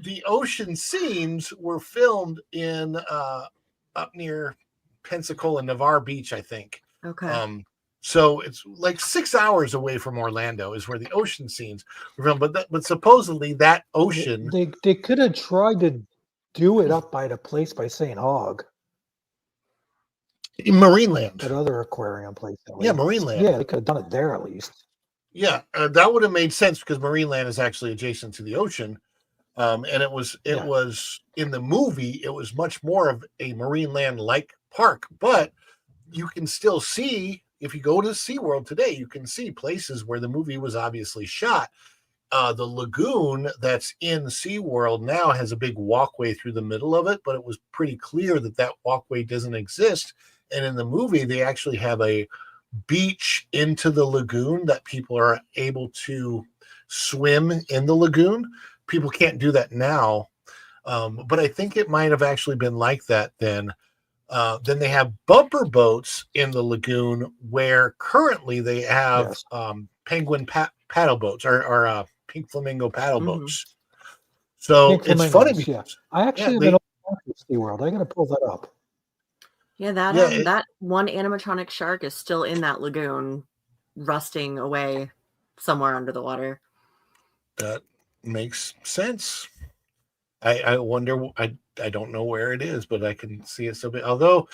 the ocean scenes were filmed in up near Pensacola, Navarre Beach, I think. Okay. So it's like 6 hours away from Orlando is where the ocean scenes were filmed. But supposedly that ocean, They could have tried to do it up by the place by St. Hog. in Marineland. That other aquarium place. Yeah, Marineland. Yeah, they could have done it there at least. Yeah, that would have made sense because Marineland is actually adjacent to the ocean. And it was in the movie, it was much more of a Marineland like park, but you can still see, if you go to SeaWorld today, you can see places where the movie was obviously shot. The lagoon that's in SeaWorld now has a big walkway through the middle of it, but it was pretty clear that that walkway doesn't exist. And in the movie, they actually have a beach into the lagoon that people are able to swim in the lagoon. People can't do that now, but I think it might have actually been like that then. Then they have bumper boats in the lagoon where currently they have penguin paddle boats or pink flamingo paddle boats. So Pink it's funny flamingos, because I actually have been over to SeaWorld. I got to pull that up. Yeah, that that one animatronic shark is still in that lagoon, rusting away somewhere under the water. That makes sense. I wonder. I don't know where it is, but I can see it so big. Although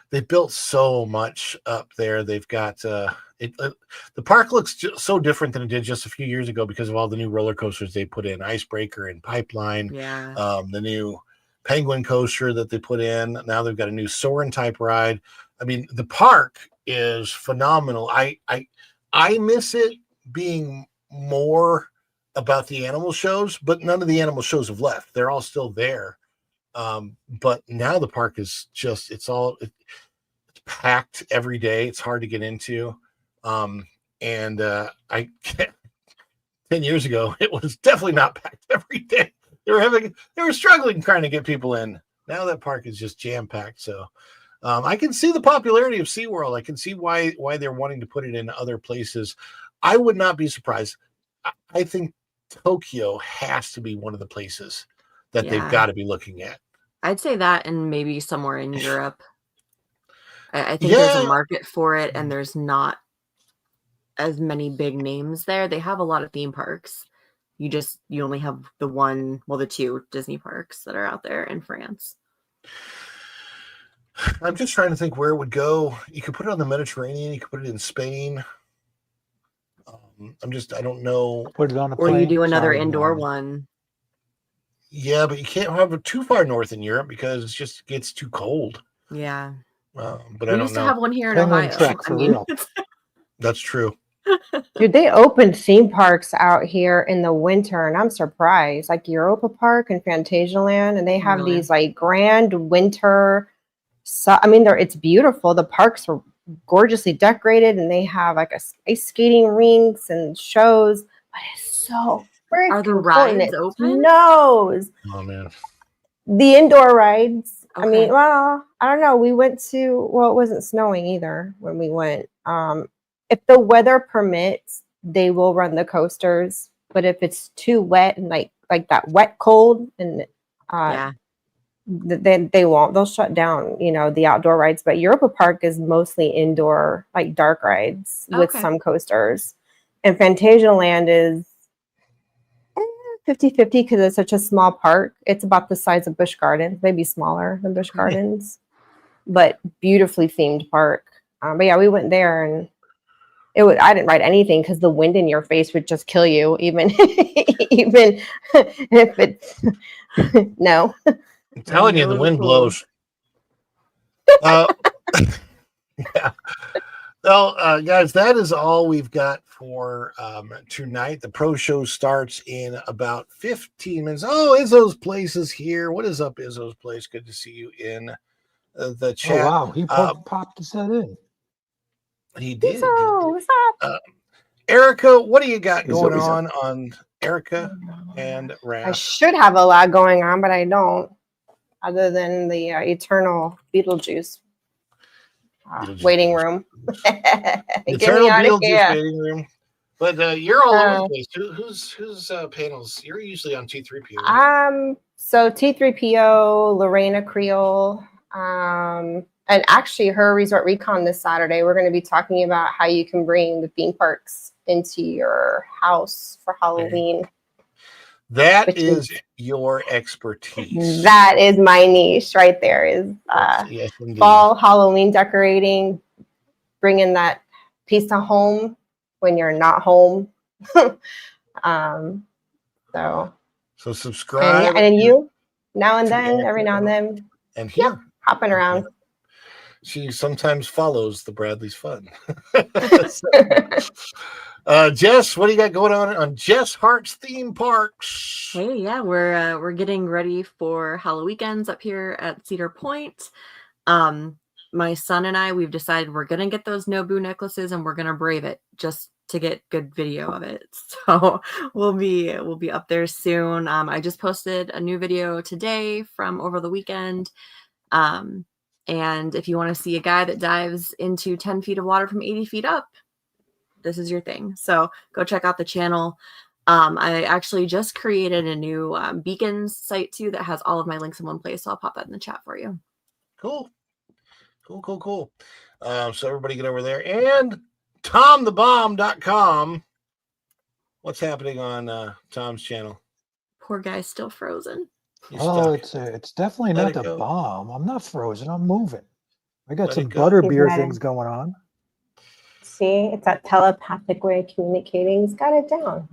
they built so much up there, they've got the park looks so different than it did just a few years ago because of all the new roller coasters they put in, Icebreaker and Pipeline. Yeah. The new Penguin coaster that they put in. Now they've got a new Soarin' type ride. I mean, the park is phenomenal. I miss it being more about the animal shows, but none of the animal shows have left. They're all still there. But now the park is just, it's packed every day. It's hard to get into. And I 10 years ago, it was definitely not packed every day. They were struggling trying to get people in. Now that park is just jam packed. So I can see the popularity of SeaWorld. I can see why they're wanting to put it in other places. I would not be surprised. I think Tokyo has to be one of the places that they've got to be looking at. I'd say that, and maybe somewhere in Europe. I think there's a market for it, and there's not as many big names there. They have a lot of theme parks, you only have the two Disney parks that are out there in France. I'm just trying to think where it would go. You could put it on the Mediterranean. You could put it in Spain. I don't know. Put it on a plane. Or you do another indoor no. one. Yeah, but you can't have it too far north in Europe because it just gets too cold. Yeah. But we I don't used know. to have one here in Ohio. That's true. Dude, they opened theme parks out here in the winter, and I'm surprised. Like Europa Park and Fantasialand, and they have these like grand winter. It's beautiful. The parks are gorgeously decorated, and they have like ice skating rinks and shows. But it's so freaking Are the rides cool, open? No, oh man, the indoor rides. Okay. I don't know. We went to it wasn't snowing either when we went. If the weather permits, they will run the coasters. But if it's too wet and like that wet cold, and then they won't. They'll shut down, the outdoor rides. But Europa Park is mostly indoor, like dark rides with some coasters. And Fantasialand is 50-50 because it's such a small park. It's about the size of Busch Gardens, maybe smaller than Busch Gardens, but beautifully themed park. But yeah, we went there, and I didn't ride anything because the wind in your face would just kill you, even if it's no. I'm telling you, the wind blows. Yeah. Well, guys, that is all we've got for tonight. The pro show starts in about 15 minutes. Oh, Izzo's Place is here. What is up, Izzo's Place? Good to see you in the chat. Oh, wow. He popped his head in. He did. What's up? Erica, what do you got going on Erica and Raph? I should have a lot going on, but I don't. Other than the eternal Beetlejuice waiting room. Eternal Beetlejuice waiting room. But you're all over the place. Whose panels? You're usually on T3PO. Right? So T3PO, Lorena Creole, and actually her Resort Recon this Saturday. We're going to be talking about how you can bring the theme parks into your house for Halloween. That is your expertise. That is my niche right there. Is yes, fall Halloween decorating, bringing that piece to home when you're not home. So subscribe, and you now and then, every now and then, and here hopping around. She sometimes follows the Bradley's Fun. Jess, what do you got going on Jess Hart's Theme Parks? Hey, yeah, we're getting ready for Halloween weekends up here at Cedar Point. My son and I, we've decided we're gonna get those Nobu necklaces and we're gonna brave it just to get good video of it. So we'll be up there soon. I just posted a new video today from over the weekend. And if you want to see a guy that dives into 10 feet of water from 80 feet up, this is your thing. So go check out the channel. I actually just created a new Beacons site too that has all of my links in one place. So I'll pop that in the chat for you. Cool. So everybody get over there. And TomTheBomb.com. What's happening on Tom's channel? Poor guy's still frozen. It's definitely not the bomb. I'm not frozen. I'm moving. I got some butterbeer things going on. See, it's that telepathic way of communicating. He's got it down,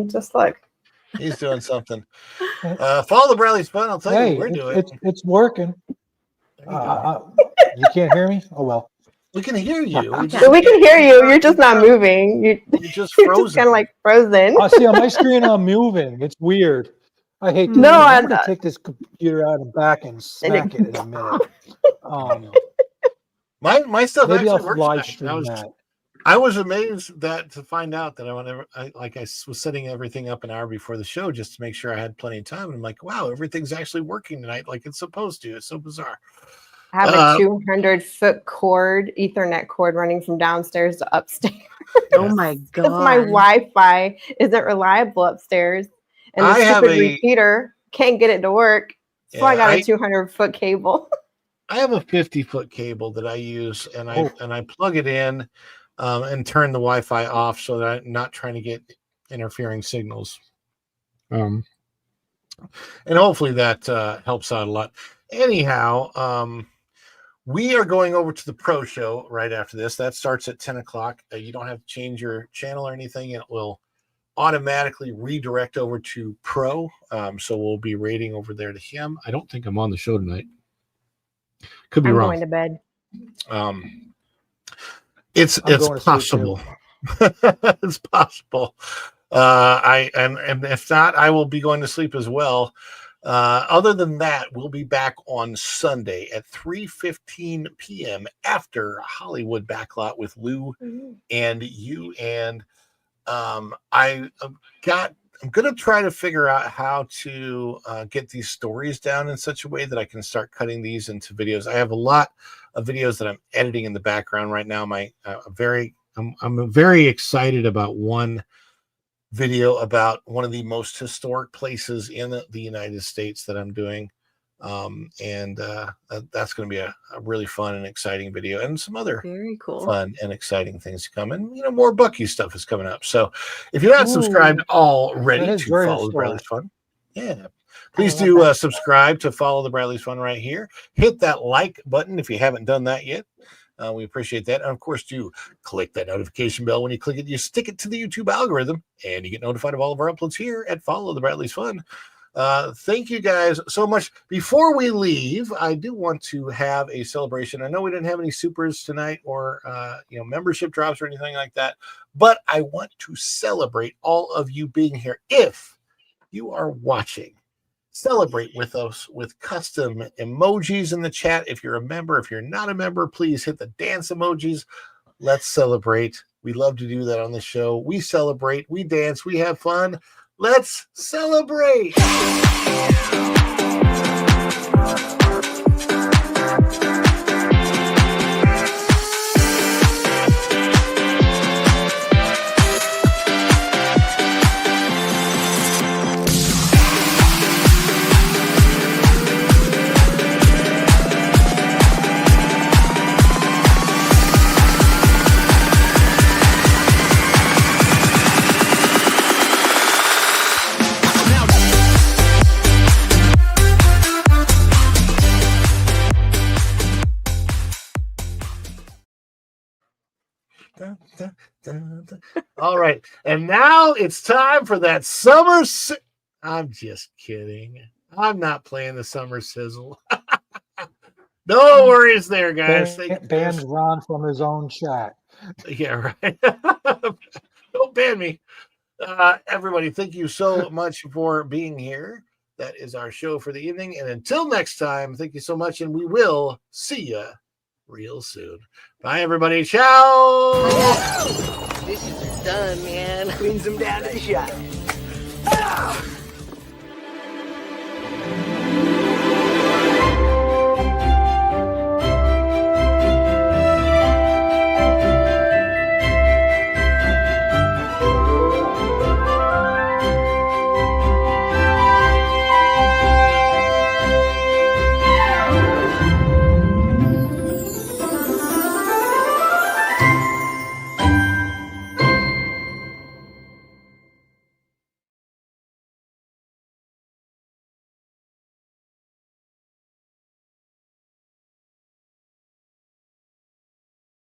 just look. He's doing something. Follow the Bradley's Fun. I'll tell you what we're doing. It's working. You can't hear me? Oh, well. We can hear you. We can hear you. You're just not moving. You're just frozen. You're just kind of like frozen. See, on my screen, I'm moving. It's weird. I hate this. No, I'm going to take this computer out and back and smack it in a minute. My stuff maybe actually I'll live stream that. I was amazed to find out that I was setting everything up an hour before the show just to make sure I had plenty of time. And I'm like, wow, everything's actually working tonight like it's supposed to. It's so bizarre. I have a 200-foot Ethernet cord running from downstairs to upstairs. Oh my god! Because my Wi-Fi isn't reliable upstairs, and the stupid repeater can't get it to work. So I got a 200-foot cable. I have a 50-foot cable that I use, and I plug it in. And turn the Wi-Fi off so that I'm not trying to get interfering signals. And hopefully that helps out a lot. Anyhow, we are going over to the Pro Show right after this. That starts at 10 o'clock. You don't have to change your channel or anything. It will automatically redirect over to Pro. So we'll be rating over there to him. I don't think I'm on the show tonight. Could be wrong. I'm going to bed. It's possible. It's possible. And if not, I will be going to sleep as well. Other than that, we'll be back on Sunday at 3:15 p.m. after Hollywood Backlot with Lou and you. And I'm going to try to figure out how to get these stories down in such a way that I can start cutting these into videos. I have a lot of videos that I'm editing in the background right now. I'm very excited about one video about one of the most historic places in the United States that I'm doing. That's going to be a really fun and exciting video, and some other very cool, fun and exciting things to come. And, more Bucky stuff is coming up. So if you're not subscribed already to Follow the Bradley's Fun, please do subscribe to Follow the Bradley's Fun right here. Hit that like button if you haven't done that yet. We appreciate that. And of course, do click that notification bell. When you click it, you stick it to the YouTube algorithm, and you get notified of all of our uploads here at Follow the Bradley's Fun. Thank you guys so much. Before we leave, I do want to have a celebration. I know we didn't have any supers tonight or membership drops or anything like that, but I want to celebrate all of you being here. If you are watching, celebrate with us with custom emojis in the chat. If you're a member, if you're not a member, please hit the dance emojis. Let's celebrate. We love to do that on the show. We celebrate, we dance, we have fun. Let's celebrate. All right, and now it's time for that summer. I'm just kidding. I'm not playing the summer sizzle. No worries there, guys. Bans Ron from his own chat. Yeah, right. Don't ban me. Everybody, thank you so much for being here. That is our show for the evening. And until next time, thank you so much, and we will see you real soon. Bye, everybody. Ciao. Dishes are done, man. Cleans them down to the shot.